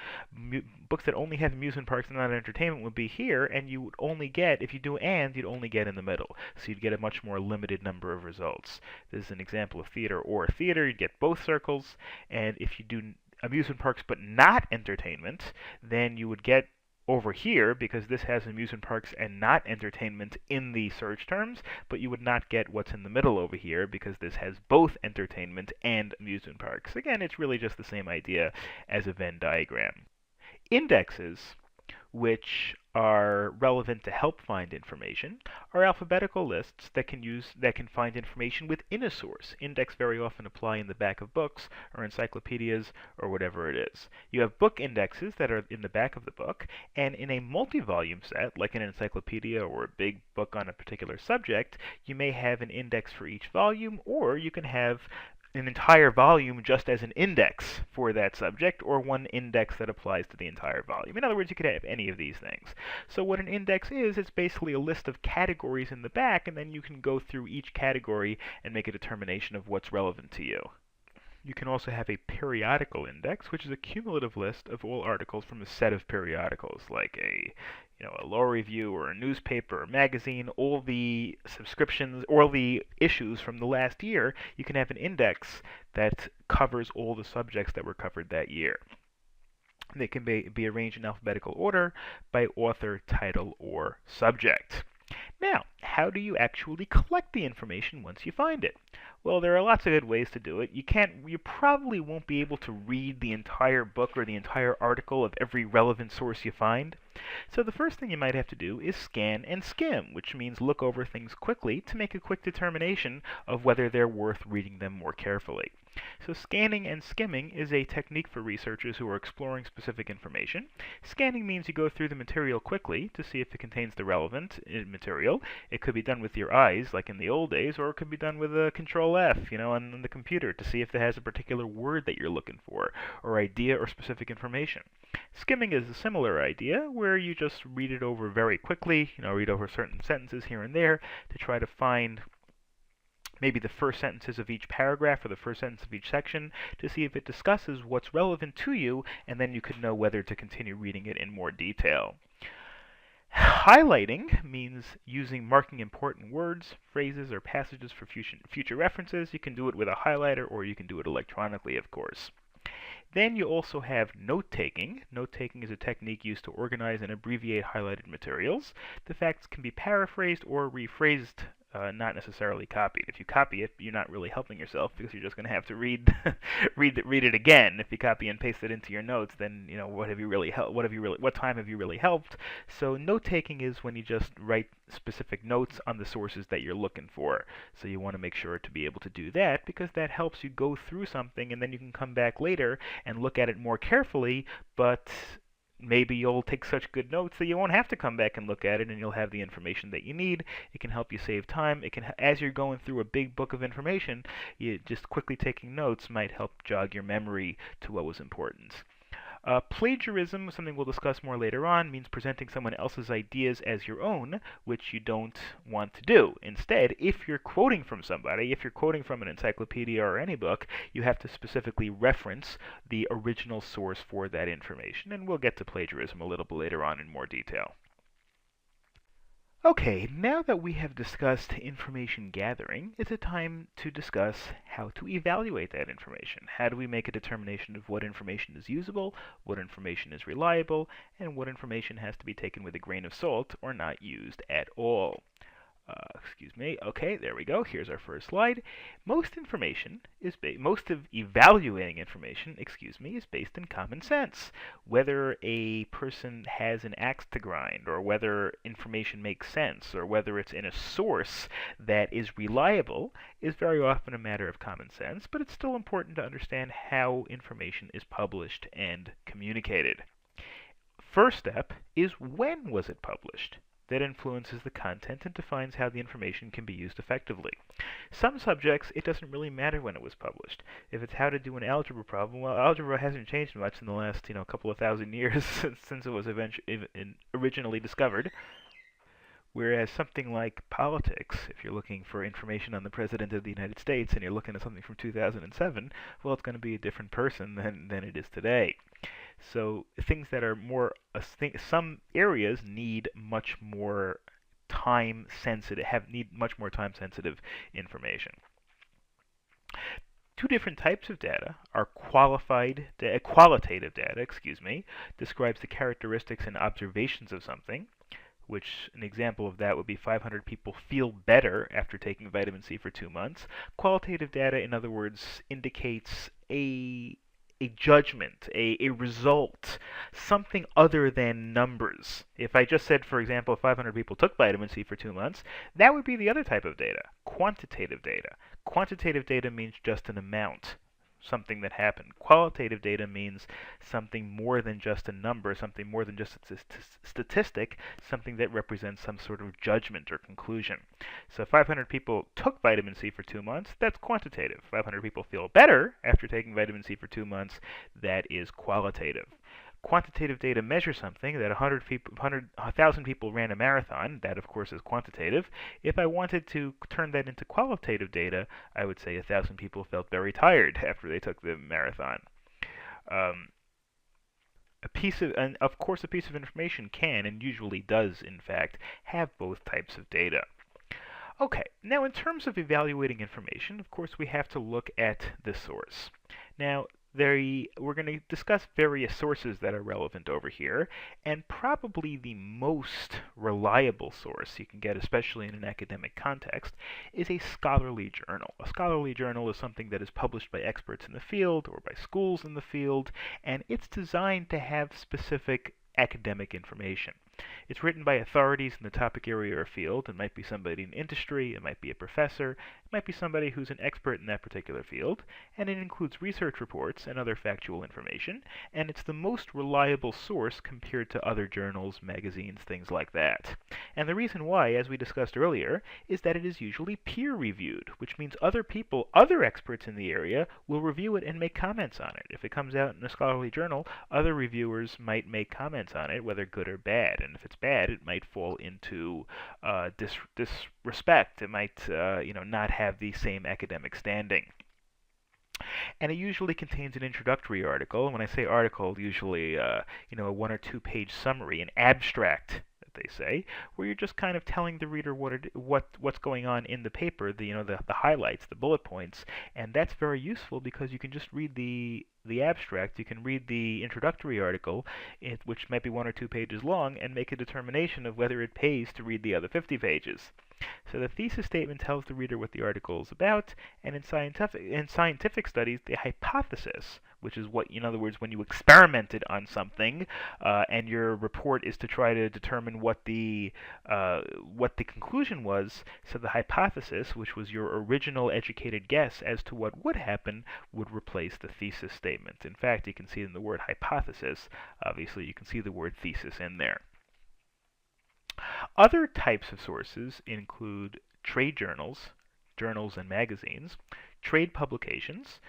Books that only have amusement parks and not entertainment would be here, and you would only get, if you do and, you'd only get in the middle. So you'd get a much more limited number of results. This is an example of theater or theater. You'd get both circles, and if you do amusement parks but not entertainment, then you would get over here, because this has amusement parks and not entertainment in the search terms, but you would not get what's in the middle over here because this has both entertainment and amusement parks. Again, it's really just the same idea as a Venn diagram. Indexes, which are relevant to help find information, are alphabetical lists that can find information within a source. Index very often apply in the back of books or encyclopedias or whatever it is. You have book indexes that are in the back of the book, and in a multi-volume set, like an encyclopedia or a big book on a particular subject, you may have an index for each volume, or you can have an entire volume just as an index for that subject, or one index that applies to the entire volume. In other words, you could have any of these things. So what an index is, it's basically a list of categories in the back, and then you can go through each category and make a determination of what's relevant to you. You can also have a periodical index, which is a cumulative list of all articles from a set of periodicals, like a law review or a newspaper or magazine, all the subscriptions, all the issues from the last year. You can have an index that covers all the subjects that were covered that year. They can be arranged in alphabetical order by author, title, or subject. Now, how do you actually collect the information once you find it? Well, there are lots of good ways to do it. You probably won't be able to read the entire book or the entire article of every relevant source you find. So the first thing you might have to do is scan and skim, which means look over things quickly to make a quick determination of whether they're worth reading them more carefully. So scanning and skimming is a technique for researchers who are exploring specific information. Scanning means you go through the material quickly to see if it contains the relevant material. It could be done with your eyes, like in the old days, or it could be done with a Control F, on the computer to see if it has a particular word that you're looking for, or idea or specific information. Skimming is a similar idea, where you just read it over very quickly, read over certain sentences here and there to try to find maybe the first sentences of each paragraph or the first sentence of each section to see if it discusses what's relevant to you, and then you could know whether to continue reading it in more detail. Highlighting means marking important words, phrases, or passages for future references. You can do it with a highlighter, or you can do it electronically, of course. Then you also have note-taking. Note-taking is a technique used to organize and abbreviate highlighted materials. The facts can be paraphrased or rephrased, not necessarily copied. If you copy it, you're not really helping yourself because you're just going to have to read read it again. If you copy and paste it into your notes, then what time have you really helped? So note-taking is when you just write specific notes on the sources that you're looking for. So you want to make sure to be able to do that because that helps you go through something and then you can come back later and look at it more carefully, but maybe you'll take such good notes that you won't have to come back and look at it, and you'll have the information that you need. It can help you save time. As you're going through a big book of information, just quickly taking notes might help jog your memory to what was important. Plagiarism, something we'll discuss more later on, means presenting someone else's ideas as your own, which you don't want to do. Instead, if you're quoting from somebody, if you're quoting from an encyclopedia or any book, you have to specifically reference the original source for that information, and we'll get to plagiarism a little bit later on in more detail. Okay, now that we have discussed information gathering, it's a time to discuss how to evaluate that information. How do we make a determination of what information is usable, what information is reliable, and what information has to be taken with a grain of salt or not used at all? Excuse me. Okay, there we go. Here's our first slide. Most of evaluating information, is based in common sense. Whether a person has an axe to grind, or whether information makes sense, or whether it's in a source that is reliable, is very often a matter of common sense, but it's still important to understand how information is published and communicated. First step is, when was it published? That influences the content and defines how the information can be used effectively. Some subjects, it doesn't really matter when it was published. If it's how to do an algebra problem, well, algebra hasn't changed much in the last couple of thousand years since it was originally discovered. Whereas something like politics, if you're looking for information on the President of the United States and you're looking at something from 2007, well, it's going to be a different person than it is today. So things that are some areas need much more time-sensitive information. Two different types of data are qualitative data, describes the characteristics and observations of something, which an example of that would be 500 people feel better after taking vitamin C for 2 months. Qualitative data, in other words, indicates a judgment, a result, something other than numbers. If I just said, for example, 500 people took vitamin C for 2 months, that would be the other type of data, quantitative data. Quantitative data means just an amount. something that happened. Qualitative data means something more than just a number, something more than just a statistic, something that represents some sort of judgment or conclusion. So 500 people took vitamin C for 2 months, that's quantitative. 500 people feel better after taking vitamin C for 2 months, that is qualitative. Quantitative data measures something, that 1,000 people ran a marathon. That, of course, is quantitative. If I wanted to turn that into qualitative data, I would say 1,000 people felt very tired after they took the marathon. Um, and of course, a piece of information can, and usually does, in fact, have both types of data. Okay, now in terms of evaluating information, of course, we have to look at the source. Now, we're going to discuss various sources that are relevant over here, and probably the most reliable source you can get, especially in an academic context, is a scholarly journal. A scholarly journal is something that is published by experts in the field or by schools in the field, and it's designed to have specific academic information. It's written by authorities in the topic area or field. It might be somebody in industry, it might be a professor, it might be somebody who's an expert in that particular field, and it includes research reports and other factual information, and it's the most reliable source compared to other journals, magazines, things like that. And the reason why, as we discussed earlier, is that it is usually peer-reviewed, which means other people, other experts in the area, will review it and make comments on it. If it comes out in a scholarly journal, other reviewers might make comments on it, whether good or bad. And if it's bad, it might fall into disrespect. It might, not have the same academic standing. And it usually contains an introductory article. And when I say article, usually, a 1 or 2 page summary, an abstract, they say, where you're just kind of telling the reader what's going on in the paper, the highlights, the bullet points, and that's very useful because you can just read the abstract, you can read the introductory article, which might be 1 or 2 pages long, and make a determination of whether it pays to read the other 50 pages. So the thesis statement tells the reader what the article is about, and in scientific studies, the hypothesis, which is what, in other words, when you experimented on something, and your report is to try to determine what the conclusion was. So the hypothesis, which was your original educated guess as to what would happen, would replace the thesis statement. In fact, you can see in the word hypothesis, obviously you can see the word thesis in there. Other types of sources include trade journals, journals and magazines, trade publications,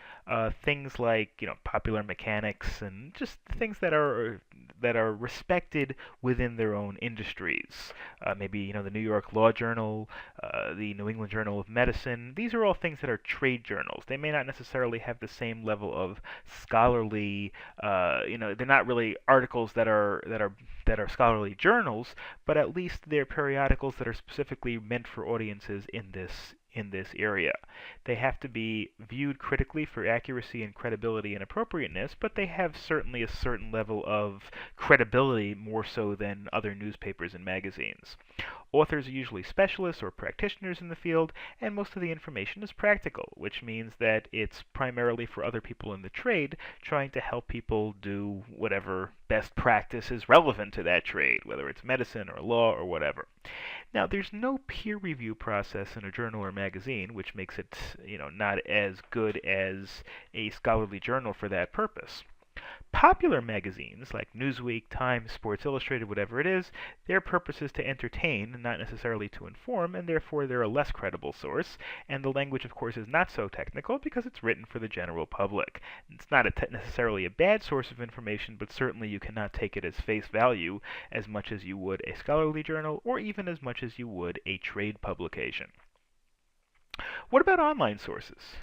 things like Popular Mechanics, and just things that are respected within their own industries. Maybe the New York Law Journal, the New England Journal of Medicine. These are all things that are trade journals. They may not necessarily have the same level of scholarly. They're not really articles that are scholarly journals, but at least they're periodicals that are specifically meant for audiences in this area. They have to be viewed critically for accuracy and credibility and appropriateness, but they have certainly a certain level of credibility, more so than other newspapers and magazines. Authors are usually specialists or practitioners in the field, and most of the information is practical, which means that it's primarily for other people in the trade trying to help people do whatever best practice is relevant to that trade, whether it's medicine or law or whatever. Now, there's no peer review process in a journal or magazine, which makes it, not as good as a scholarly journal for that purpose. Popular magazines like Newsweek, Time, Sports Illustrated, whatever it is, their purpose is to entertain and not necessarily to inform, and therefore they're a less credible source. And the language, of course, is not so technical because it's written for the general public. It's not necessarily a bad source of information, but certainly you cannot take it as face value as much as you would a scholarly journal, or even as much as you would a trade publication. What about online sources?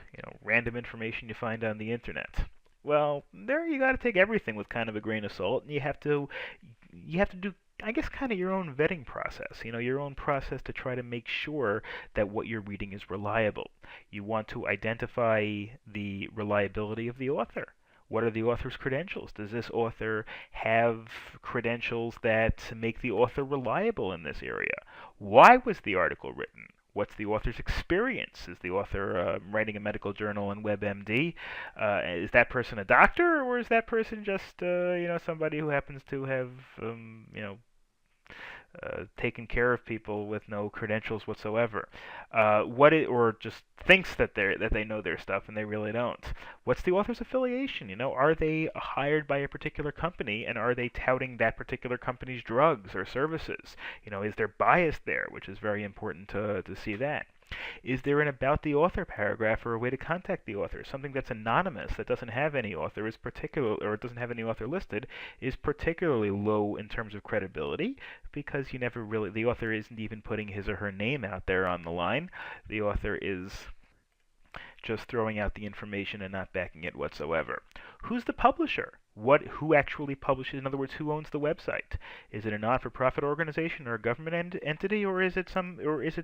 Random information you find on the internet. Well, there you got to take everything with kind of a grain of salt, and you have to do, I guess, kind of your own vetting process. Your own process to try to make sure that what you're reading is reliable. You want to identify the reliability of the author. What are the author's credentials? Does this author have credentials that make the author reliable in this area? Why was the article written? What's the author's experience? Is the author writing a medical journal on WebMD? Is that person a doctor, or is that person just somebody who happens to have taking care of people with no credentials whatsoever. Or just thinks that they know their stuff and they really don't. What's the author's affiliation? Are they hired by a particular company and are they touting that particular company's drugs or services? Is there bias there, which is very important to see that. Is there an about the author paragraph or a way to contact the author? Something that's anonymous, that doesn't have any author, or it doesn't have any author listed, is particularly low in terms of credibility because the author isn't even putting his or her name out there on the line. The author is just throwing out the information and not backing it whatsoever. Who's the publisher? Who actually publishes? In other words, who owns the website? Is it a not-for-profit organization or a government entity, or is it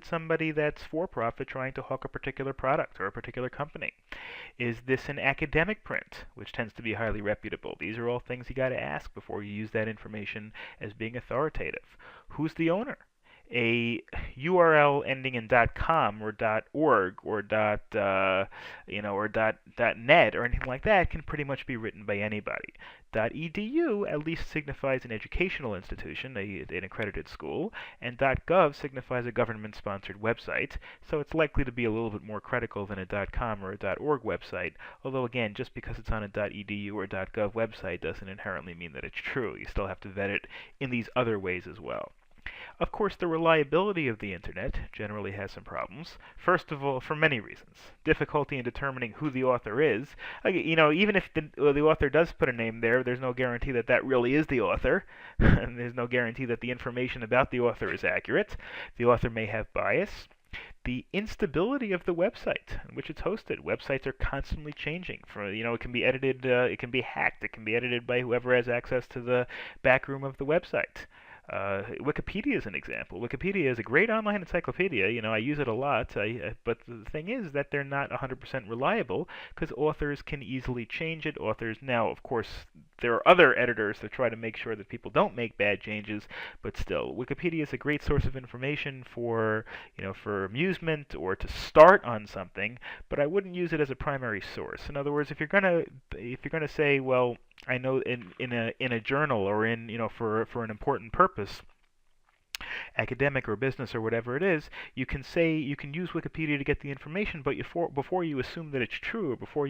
somebody that's for-profit trying to hawk a particular product or a particular company? Is this an academic print, which tends to be highly reputable? These are all things you got to ask before you use that information as being authoritative. Who's the owner? A URL ending in .com or .org or .net or anything like that can pretty much be written by anybody. .edu at least signifies an educational institution, an accredited school, and .gov signifies a government-sponsored website, so it's likely to be a little bit more credible than a .com or a .org website, although again, just because it's on a .edu or .gov website doesn't inherently mean that it's true. You still have to vet it in these other ways as well. Of course, the reliability of the internet generally has some problems. First of all, for many reasons. Difficulty in determining who the author is. Even if the author does put a name there, there's no guarantee that that really is the author. And there's no guarantee that the information about the author is accurate. The author may have bias. The instability of the website in which it's hosted. Websites are constantly changing. It can be edited, it can be hacked, it can be edited by whoever has access to the back room of the website. Wikipedia is an example. Wikipedia is a great online encyclopedia. I use it a lot. But the thing is that they're not 100% reliable because authors can easily change it. Now, of course, there are other editors that try to make sure that people don't make bad changes. But still, Wikipedia is a great source of information for amusement or to start on something. But I wouldn't use it as a primary source. In other words, if you're gonna say, well, I know in a journal or for an important purpose, academic or business or whatever it is, you can use Wikipedia to get the information, but before you assume that it's true or before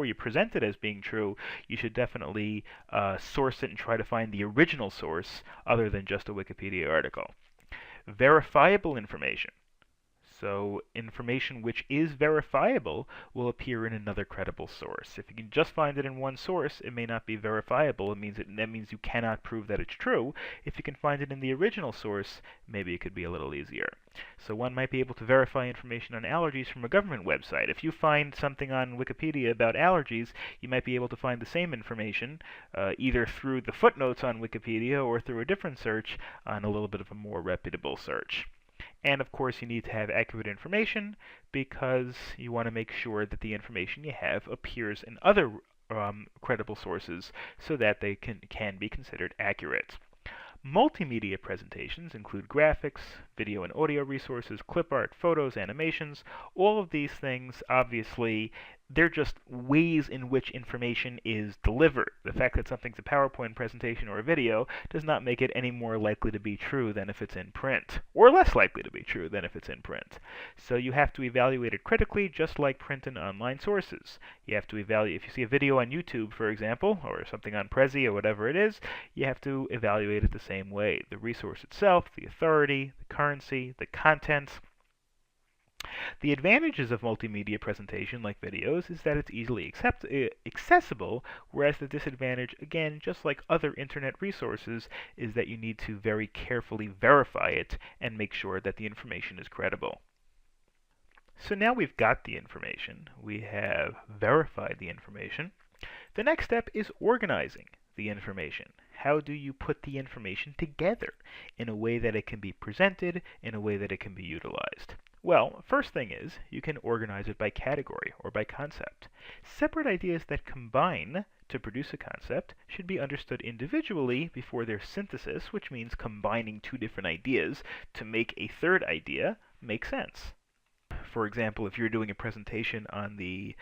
you present it as being true, you should definitely source it and try to find the original source other than just a Wikipedia article. Verifiable information. So information which is verifiable will appear in another credible source. If you can just find it in one source, it may not be verifiable. That means you cannot prove that it's true. If you can find it in the original source, maybe it could be a little easier. So one might be able to verify information on allergies from a government website. If you find something on Wikipedia about allergies, you might be able to find the same information either through the footnotes on Wikipedia or through a different search on a little bit of a more reputable search. And of course, you need to have accurate information because you want to make sure that the information you have appears in other credible sources so that they can be considered accurate. Multimedia presentations include graphics, video and audio resources, clip art, photos, animations. All of these things, obviously, they're just ways in which information is delivered. The fact that something's a PowerPoint presentation or a video does not make it any more likely to be true than if it's in print, or less likely to be true than if it's in print. So you have to evaluate it critically, just like print and online sources. You have to evaluate, if you see a video on YouTube, for example, or something on Prezi or whatever it is, you have to evaluate it the same way. The resource itself, the authority, the currency, the content. The advantages of multimedia presentation, like videos, is that it's easily accessible, whereas the disadvantage, again, just like other internet resources, is that you need to very carefully verify it and make sure that the information is credible. So now we've got the information, we have verified the information. The next step is organizing the information. How do you put the information together in a way that it can be presented, in a way that it can be utilized? Well, first thing is, you can organize it by category or by concept. Separate ideas that combine to produce a concept should be understood individually before their synthesis, which means combining two different ideas to make a third idea, makes sense. For example, if you're doing a presentation on the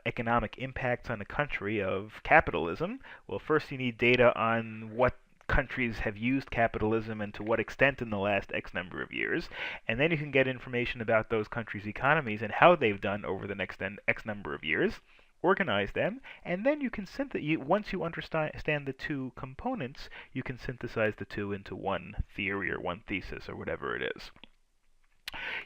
economic impacts on a country of capitalism, well, first you need data on what countries have used capitalism and to what extent in the last X number of years, and then you can get information about those countries' economies and how they've done over the next X number of years, organize them, and then you can once you understand the two components, you can synthesize the two into one theory or one thesis or whatever it is.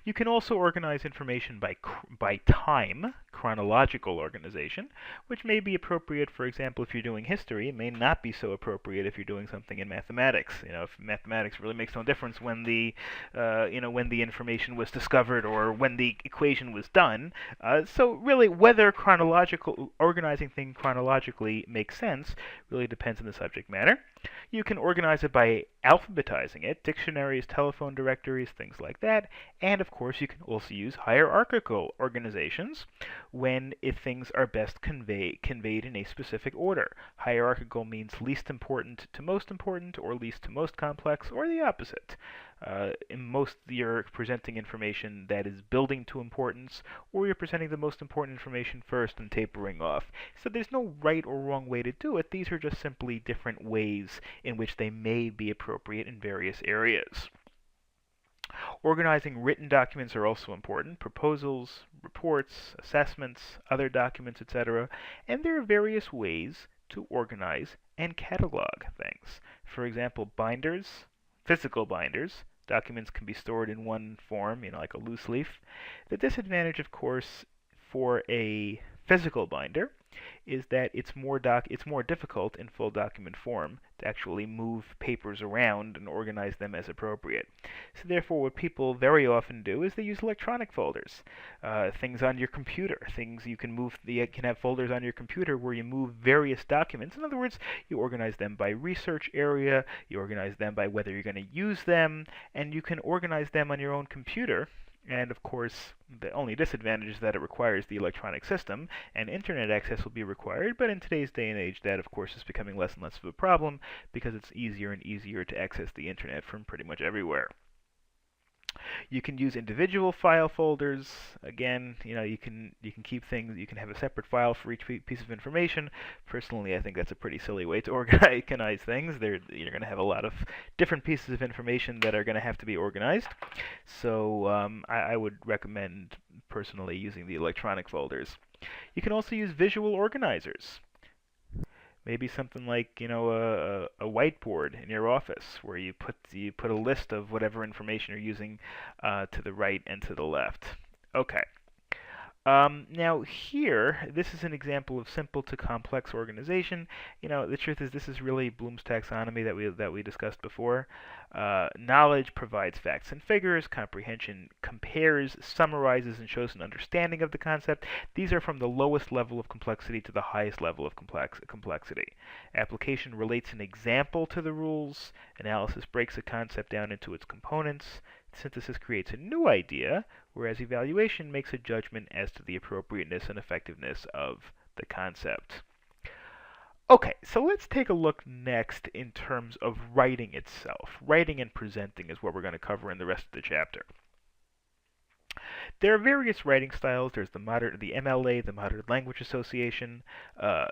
You can also organize information by time, chronological organization, which may be appropriate, for example, if you're doing history. It may not be so appropriate if you're doing something in mathematics. If mathematics really makes no difference when when the information was discovered or when the equation was done. So really, whether organizing things chronologically makes sense really depends on the subject matter. You can organize it by alphabetizing it, dictionaries, telephone directories, things like that. And of course, you can also use hierarchical organizations if things are best conveyed in a specific order. Hierarchical means least important to most important, or least to most complex, or the opposite. In most, you're presenting information that is building to importance, or you're presenting the most important information first and tapering off. So there's no right or wrong way to do it. These are just simply different ways in which they may be appropriate in various areas. Organizing written documents are also important: proposals, reports, assessments, other documents, etc. And there are various ways to organize and catalog things. For example, binders, physical binders. Documents can be stored in one form, like a loose leaf. The disadvantage, of course, for a physical binder is that it's more difficult in full document form to actually move papers around and organize them as appropriate. So therefore, what people very often do is they use electronic folders, things on your computer, things you can move. You can have folders on your computer where you move various documents. In other words, you organize them by research area, you organize them by whether you're going to use them, and you can organize them on your own computer. And of course, the only disadvantage is that it requires the electronic system, and internet access will be required. But in today's day and age, that of course is becoming less and less of a problem because it's easier and easier to access the internet from pretty much everywhere. You can use individual file folders. Again, you can keep things. You can have a separate file for each piece of information. Personally, I think that's a pretty silly way to organize things. You're going to have a lot of different pieces of information that are going to have to be organized. So I would recommend personally using the electronic folders. You can also use visual organizers. Maybe something like a whiteboard in your office where you put a list of whatever information you're using to the right and to the left. Okay. Now here, this is an example of simple to complex organization. The truth is this is really Bloom's taxonomy that we discussed before. Knowledge provides facts and figures. Comprehension compares, summarizes, and shows an understanding of the concept. These are from the lowest level of complexity to the highest level of complexity. Application relates an example to the rules. Analysis breaks a concept down into its components. Synthesis creates a new idea, whereas evaluation makes a judgment as to the appropriateness and effectiveness of the concept. Okay, so let's take a look next in terms of writing itself. Writing and presenting is what we're going to cover in the rest of the chapter. There are various writing styles. There's the MLA, the Modern Language Association.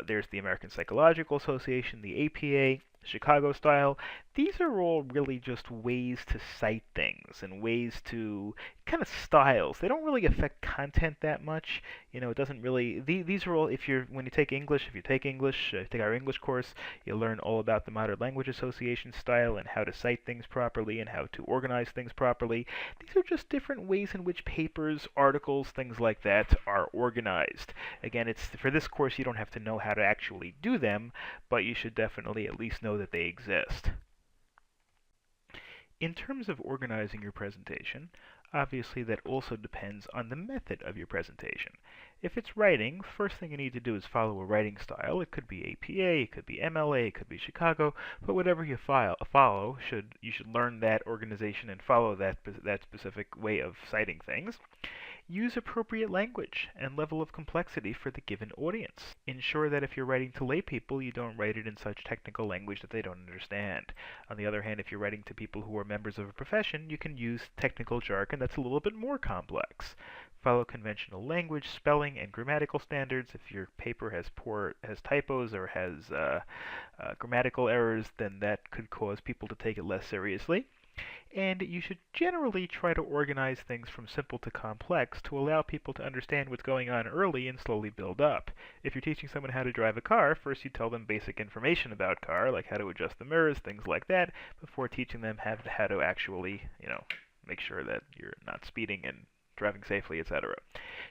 There's the American Psychological Association, the APA, Chicago style. These are all really just ways to cite things and ways to kind of styles. They don't really affect content that much. It doesn't really. These are all. When you take English, if you take our English course, you'll learn all about the Modern Language Association style and how to cite things properly and how to organize things properly. These are just different ways in which papers, articles, things like that are organized. Again, for this course, you don't have to know how to actually do them, but you should definitely at least know that they exist. In terms of organizing your presentation, obviously that also depends on the method of your presentation. If it's writing, first thing you need to do is follow a writing style. It could be APA, it could be MLA, it could be Chicago, but whatever you follow, you should learn that organization and follow that specific way of citing things. Use appropriate language and level of complexity for the given audience. Ensure that if you're writing to lay people, you don't write it in such technical language that they don't understand. On the other hand, if you're writing to people who are members of a profession, you can use technical jargon that's a little bit more complex. follow conventional language, spelling, and grammatical standards. If your paper has typos or has grammatical errors, then that could cause people to take it less seriously. And you should generally try to organize things from simple to complex to allow people to understand what's going on early and slowly build up. If you're teaching someone how to drive a car, first you tell them basic information about car, like how to adjust the mirrors, things like that, before teaching them how to actually, make sure that you're not speeding and driving safely, etc.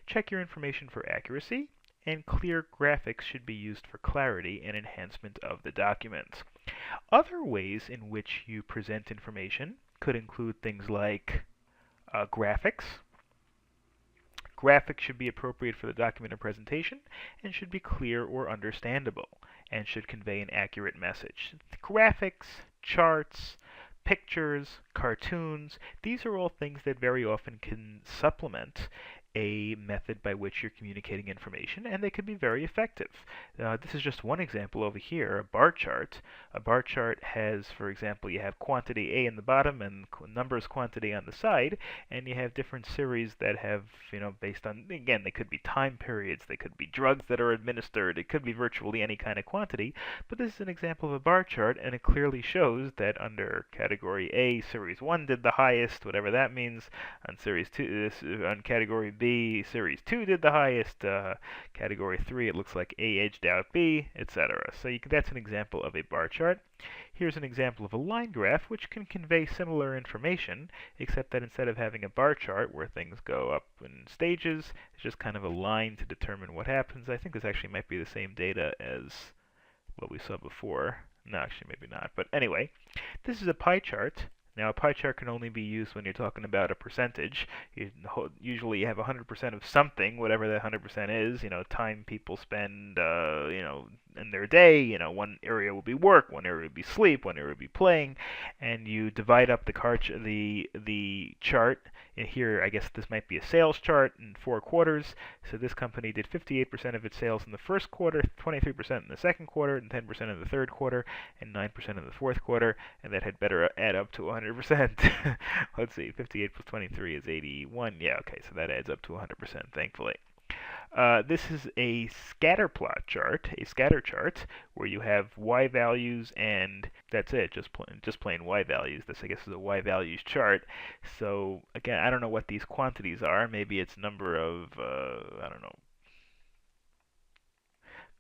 Check your information for accuracy, and clear graphics should be used for clarity and enhancement of the documents. Other ways in which you present information could include things like graphics. Graphics should be appropriate for the document or presentation and should be clear or understandable and should convey an accurate message. Graphics, charts, pictures, cartoons, these are all things that very often can supplement a method by which you're communicating information, and they can be very effective. This is just one example over here, a bar chart. A bar chart has, for example, you have quantity A in the bottom and numbers quantity on the side, and you have different series that have, based on, again, they could be time periods, they could be drugs that are administered, it could be virtually any kind of quantity, but this is an example of a bar chart, and it clearly shows that under category A, series 1 did the highest, whatever that means, on series 2, on category B, series 2 did the highest, category 3 it looks like A edged out B, etc. So that's an example of a bar chart. Here's an example of a line graph which can convey similar information, except that instead of having a bar chart where things go up in stages, it's just kind of a line to determine what happens. I think this actually might be the same data as what we saw before. No, actually maybe not. But anyway, this is a pie chart. Now, a pie chart can only be used when you're talking about a percentage. Usually you have 100% of something, whatever that 100% is. Time people spend, in their day. One area will be work, one area will be sleep, one area will be playing, and you divide up the chart. And here, I guess this might be a sales chart in 4 quarters. So this company did 58% of its sales in the first quarter, 23% in the second quarter, and 10% in the third quarter, and 9% in the fourth quarter, and that had better add up to 100%. Let's see, 58 plus 23 is 81. Yeah, okay, so that adds up to 100%, thankfully. This is a scatter plot chart, a scatter chart, where you have y values and that's it, just plain y values. This, I guess, is a y values chart. So again, I don't know what these quantities are. Maybe it's number of, I don't know,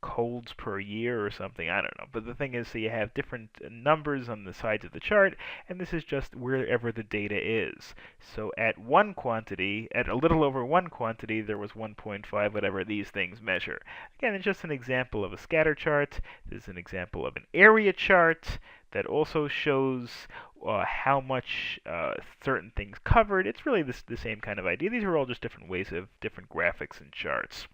colds per year or something, I don't know. But the thing is, so you have different numbers on the sides of the chart, and this is just wherever the data is. So at one quantity, at a little over one quantity, there was 1.5, whatever these things measure. Again, it's just an example of a scatter chart. This is an example of an area chart that also shows how much certain things covered. It's really the same kind of idea. These are all just different ways of different graphics and charts.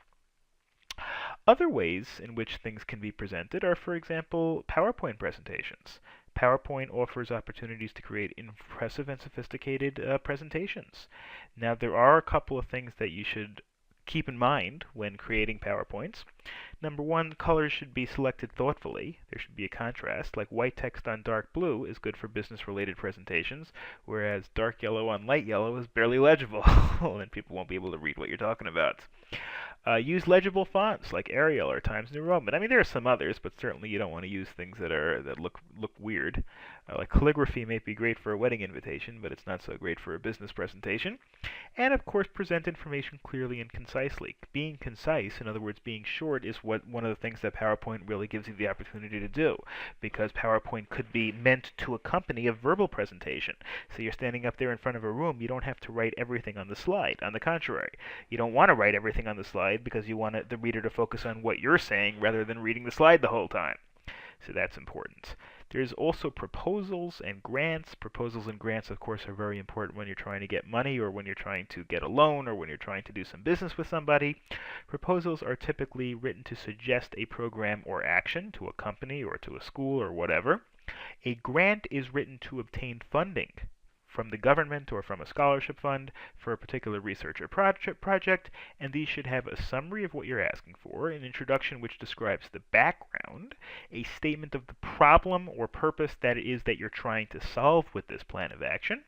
Other ways in which things can be presented are, for example, PowerPoint presentations. PowerPoint offers opportunities to create impressive and sophisticated presentations. Now, there are a couple of things that you should keep in mind when creating PowerPoints. Number one, colors should be selected thoughtfully. There should be a contrast, like white text on dark blue is good for business-related presentations, whereas dark yellow on light yellow is barely legible, and people won't be able to read what you're talking about. Use legible fonts like Arial or Times New Roman. I mean, there are some others, but certainly you don't want to use things that look weird. Like calligraphy may be great for a wedding invitation, but it's not so great for a business presentation. And of course, present information clearly and concisely. Being concise, in other words, being short, is one of the things that PowerPoint really gives you the opportunity to do, because PowerPoint could be meant to accompany a verbal presentation. So you're standing up there in front of a room, you don't have to write everything on the slide. On the contrary, you don't want to write everything on the slide because you want the reader to focus on what you're saying rather than reading the slide the whole time. So that's important. There's also proposals and grants. Proposals and grants, of course, are very important when you're trying to get money or when you're trying to get a loan or when you're trying to do some business with somebody. Proposals are typically written to suggest a program or action to a company or to a school or whatever. A grant is written to obtain funding from the government or from a scholarship fund for a particular research or project, and these should have a summary of what you're asking for, an introduction which describes the background, a statement of the problem or purpose that it is that you're trying to solve with this plan of action,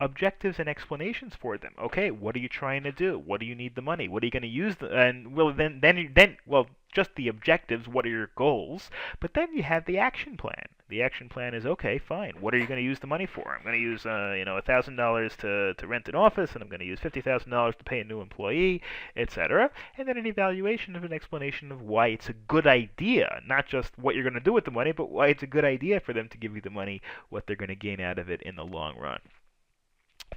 objectives and explanations for them. Okay, what are you trying to do? What do you need the money? What are you going to use? And well, well, just the objectives. What are your goals? But then you have the action plan. The action plan is okay, fine. What are you going to use the money for? I'm going to use, $1,000 to rent an office, and I'm going to use $50,000 to pay a new employee, etc. And then an evaluation of an explanation of why it's a good idea, not just what you're going to do with the money, but why it's a good idea for them to give you the money, what they're going to gain out of it in the long run.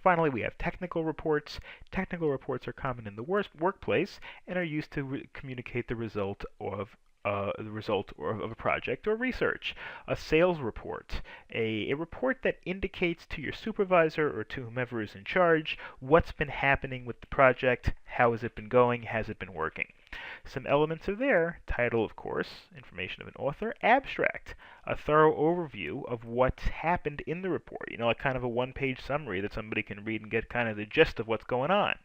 Finally, we have technical reports. Technical reports are common in the workplace and are used to communicate the result of a project or research. A sales report, a report that indicates to your supervisor or to whomever is in charge what's been happening with the project, how has it been going, has it been working. Some elements are there: title, of course, information of an author, abstract, a thorough overview of what's happened in the report, like kind of a one-page summary that somebody can read and get kind of the gist of what's going on.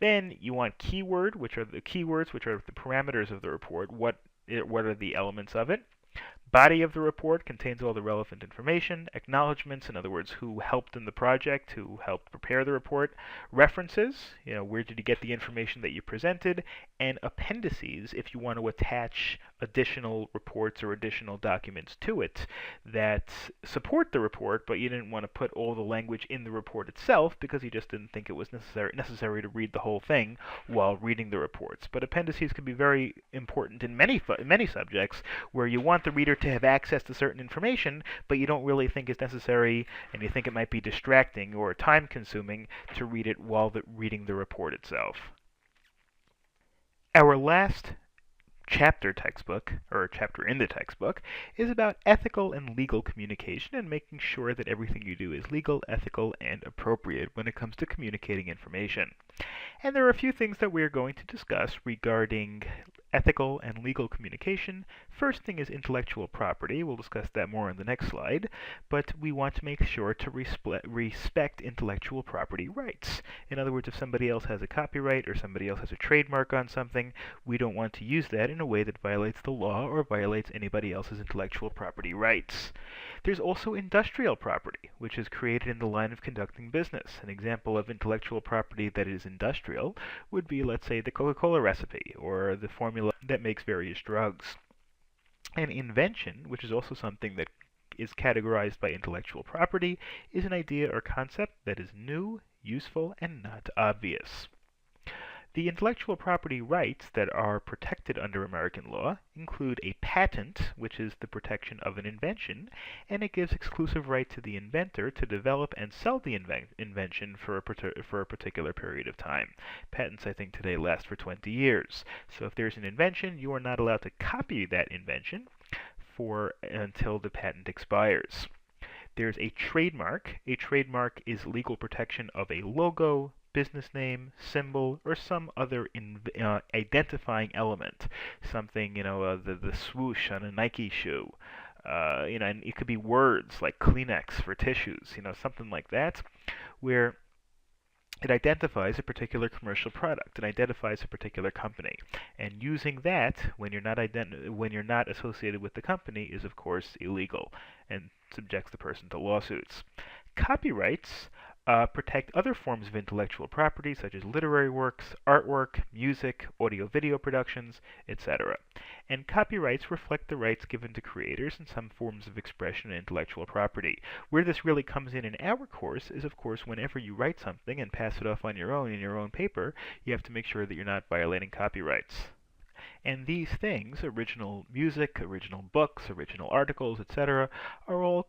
Then you want keyword, which are the keywords, which are the parameters of the report. What are the elements of it? Body of the report contains all the relevant information. Acknowledgments, in other words, who helped in the project, who helped prepare the report. References, where did you get the information that you presented. And appendices, if you want to attach additional reports or additional documents to it that support the report, but you didn't want to put all the language in the report itself because you just didn't think it was necessary to read the whole thing while reading the reports. But appendices can be very important in many subjects where you want the reader to have access to certain information, but you don't really think it's necessary, and you think it might be distracting or time-consuming to read it while reading the report itself. Our last chapter in the textbook is about ethical and legal communication and making sure that everything you do is legal, ethical, and appropriate when it comes to communicating information. And there are a few things that we are going to discuss regarding ethical and legal communication. First thing is intellectual property. We'll discuss that more on the next slide, but we want to make sure to respect intellectual property rights. In other words, if somebody else has a copyright or somebody else has a trademark on something, we don't want to use that in a way that violates the law or violates anybody else's intellectual property rights. There's also industrial property, which is created in the line of conducting business. An example of intellectual property that is industrial would be, let's say, the Coca-Cola recipe or the formula that makes various drugs. An invention, which is also something that is categorized by intellectual property, is an idea or concept that is new, useful, and not obvious. The intellectual property rights that are protected under American law include a patent, which is the protection of an invention, and it gives exclusive right to the inventor to develop and sell the invention for a particular period of time. Patents, I think, today last for 20 years. So if there's an invention, you are not allowed to copy that invention until the patent expires. There's a trademark. A trademark is legal protection of a logo, business name, symbol, or some other identifying element. Something, the swoosh on a Nike shoe. And it could be words like Kleenex for tissues, something like that, where it identifies a particular commercial product. It identifies a particular company. And using that when you're not associated with the company is, of course, illegal and subjects the person to lawsuits. Copyrights protect other forms of intellectual property, such as literary works, artwork, music, audio-video productions, etc. And copyrights reflect the rights given to creators in some forms of expression and intellectual property. Where this really comes in our course is, of course, whenever you write something and pass it off on your own in your own paper, you have to make sure that you're not violating copyrights. And these things, original music, original books, original articles, etc., are all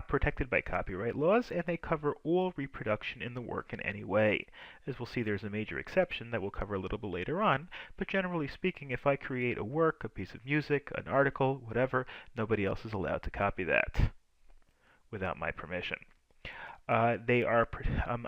protected by copyright laws, and they cover all reproduction in the work in any way. As we'll see, there's a major exception that we'll cover a little bit later on, but generally speaking, if I create a work, a piece of music, an article, whatever, nobody else is allowed to copy that without my permission. They are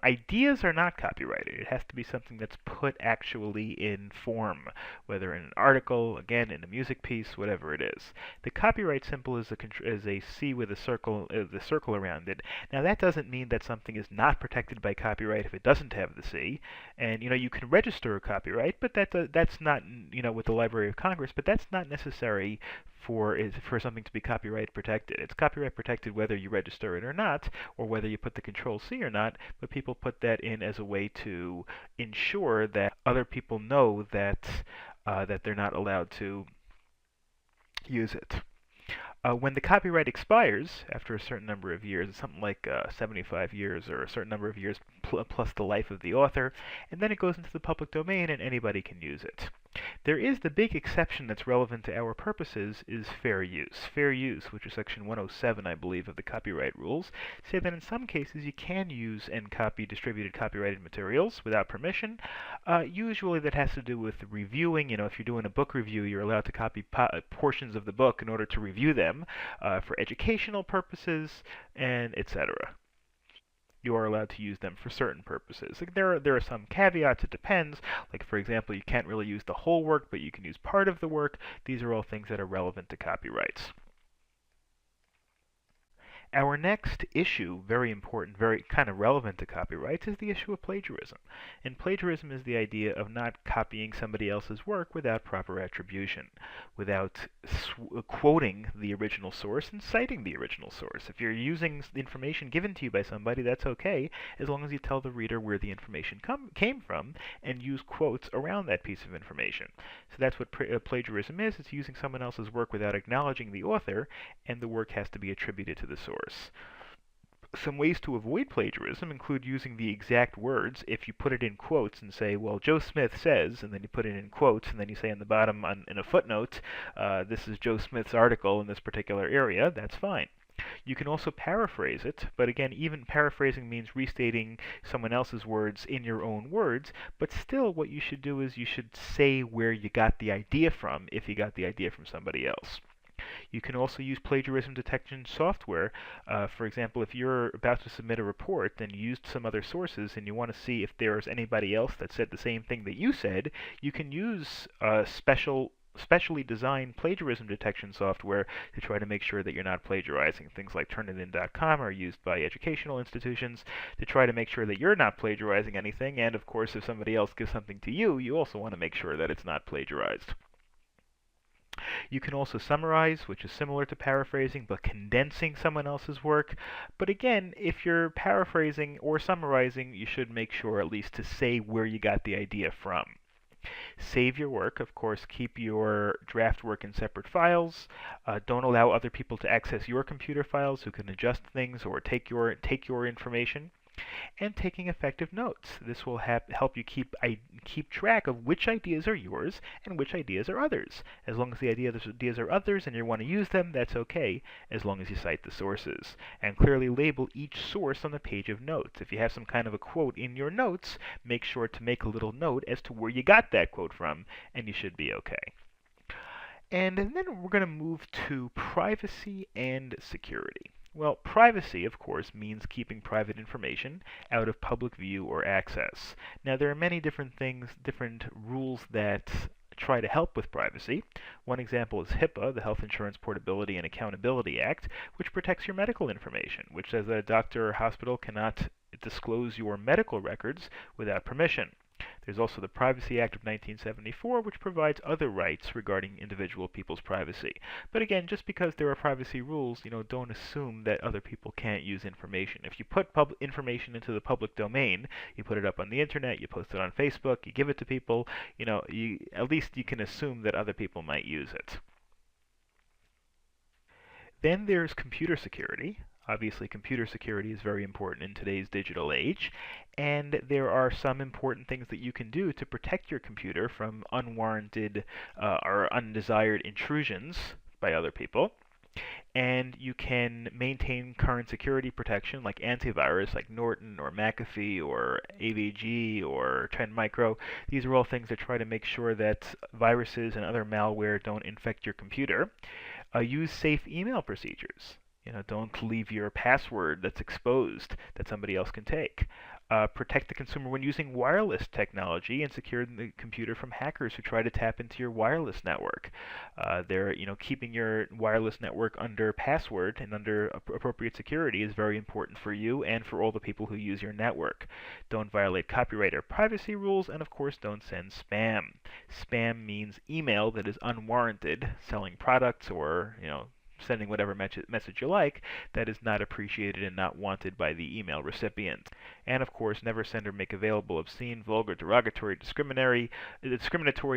ideas are not copyrighted. It has to be something that's put actually in form, whether in an article, again in a music piece, whatever it is. The copyright symbol is a C with a circle, the circle around it. Now that doesn't mean that something is not protected by copyright if it doesn't have the C. And you can register a copyright, but that's not with the Library of Congress, but that's not necessary for something to be copyright protected. It's copyright protected whether you register it or not, or whether you put the Control C or not, but people put that in as a way to ensure that other people know that they're not allowed to use it. When the copyright expires after a certain number of years, it's something like 75 years or a certain number of years plus the life of the author, and then it goes into the public domain and anybody can use it. There is the big exception that's relevant to our purposes is fair use. Fair use, which is section 107, I believe, of the copyright rules, say that in some cases you can use and copy distributed copyrighted materials without permission. Usually that has to do with reviewing. If you're doing a book review, you're allowed to copy portions of the book in order to review them for educational purposes, and etc. You are allowed to use them for certain purposes. Like there are some caveats. It depends. Like for example, you can't really use the whole work, but you can use part of the work. These are all things that are relevant to copyrights. Our next issue, very important, very kind of relevant to copyrights, is the issue of plagiarism. And plagiarism is the idea of not copying somebody else's work without proper attribution, without quoting the original source and citing the original source. If you're using information given to you by somebody, that's okay, as long as you tell the reader where the information came from and use quotes around that piece of information. So that's what plagiarism is. It's using someone else's work without acknowledging the author, and the work has to be attributed to the source. Some ways to avoid plagiarism include using the exact words. If you put it in quotes and say, well, Joe Smith says, and then you put it in quotes, and then you say on the bottom in a footnote, this is Joe Smith's article in this particular area, that's fine. You can also paraphrase it, but again, even paraphrasing means restating someone else's words in your own words, but still what you should do is you should say where you got the idea from if you got the idea from somebody else. You can also use plagiarism detection software. For example, if you're about to submit a report and you used some other sources and you want to see if there's anybody else that said the same thing that you said, you can use specially designed plagiarism detection software to try to make sure that you're not plagiarizing. Things like Turnitin.com are used by educational institutions to try to make sure that you're not plagiarizing anything, and of course if somebody else gives something to you, you also want to make sure that it's not plagiarized. You can also summarize, which is similar to paraphrasing, but condensing someone else's work. But again, if you're paraphrasing or summarizing, you should make sure at least to say where you got the idea from. Save your work, of course, keep your draft work in separate files. Don't allow other people to access your computer files who can adjust things or take your information. And taking effective notes. This will help you keep track of which ideas are yours and which ideas are others. As long as the ideas are others and you want to use them, that's okay, as long as you cite the sources. And clearly label each source on the page of notes. If you have some kind of a quote in your notes, make sure to make a little note as to where you got that quote from, and you should be okay. And then we're going to move to privacy and security. Well, privacy, of course, means keeping private information out of public view or access. Now, there are many different rules that try to help with privacy. One example is HIPAA, the Health Insurance Portability and Accountability Act, which protects your medical information, which says that a doctor or hospital cannot disclose your medical records without permission. There's also the Privacy Act of 1974, which provides other rights regarding individual people's privacy. But again, just because there are privacy rules, don't assume that other people can't use information. If you put information into the public domain, you put it up on the internet, you post it on Facebook, you give it to people, at least you can assume that other people might use it. Then there's computer security. Obviously, computer security is very important in today's digital age, and there are some important things that you can do to protect your computer from unwarranted or undesired intrusions by other people. And you can maintain current security protection like antivirus like Norton or McAfee or AVG or Trend Micro. These are all things that try to make sure that viruses and other malware don't infect your computer. Use safe email procedures. Don't leave your password that's exposed that somebody else can take. Protect the consumer when using wireless technology and secure the computer from hackers who try to tap into your wireless network. Keeping your wireless network under password and under appropriate security is very important for you and for all the people who use your network. Don't violate copyright or privacy rules, and of course, don't send spam. Spam means email that is unwarranted, selling products or, sending whatever message you like that is not appreciated and not wanted by the email recipient. And of course, never send or make available obscene, vulgar, derogatory, discriminatory,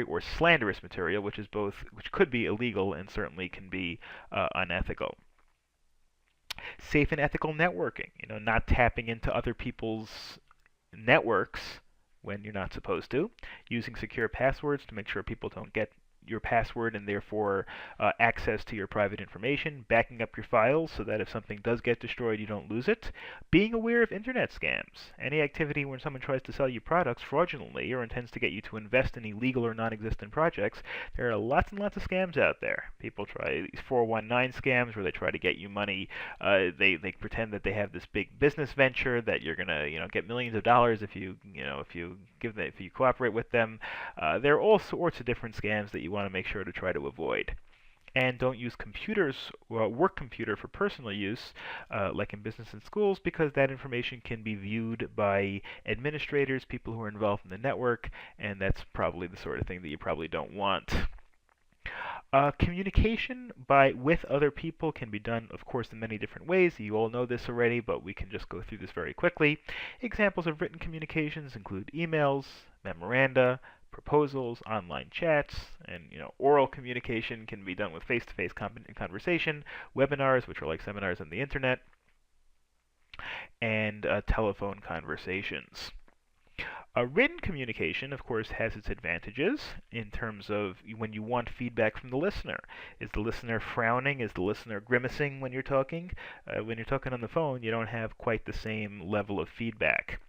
or slanderous material, which could be illegal and certainly can be unethical. Safe and ethical networking, not tapping into other people's networks when you're not supposed to, using secure passwords to make sure people don't get your password and therefore access to your private information, backing up your files so that if something does get destroyed, you don't lose it, being aware of internet scams. Any activity when someone tries to sell you products fraudulently or intends to get you to invest in illegal or non-existent projects, there are lots and lots of scams out there. People try these 419 scams where they try to get you money. They pretend that they have this big business venture that you're gonna get millions of dollars if you cooperate with them. There are all sorts of different scams that you want to make sure to try to avoid. And don't use work computer for personal use, like in business and schools, because that information can be viewed by administrators, people who are involved in the network, and that's probably the sort of thing that you probably don't want. Communication with other people can be done, of course, in many different ways. You all know this already, but we can just go through this very quickly. Examples of written communications include emails, memoranda, proposals, online chats, and oral communication can be done with face-to-face conversation, webinars, which are like seminars on the internet, and telephone conversations. Written communication, of course, has its advantages in terms of when you want feedback from the listener. Is the listener frowning? Is the listener grimacing when you're talking? When you're talking on the phone, you don't have quite the same level of feedback.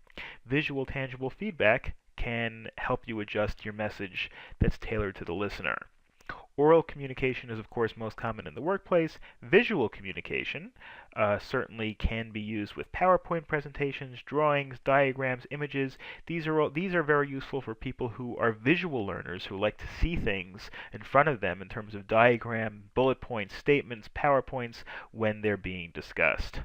Visual, tangible feedback can help you adjust your message that's tailored to the listener. Oral communication is, of course, most common in the workplace. Visual communication certainly can be used with PowerPoint presentations, drawings, diagrams, images. These are very useful for people who are visual learners who like to see things in front of them in terms of diagram, bullet points, statements, PowerPoints when they're being discussed.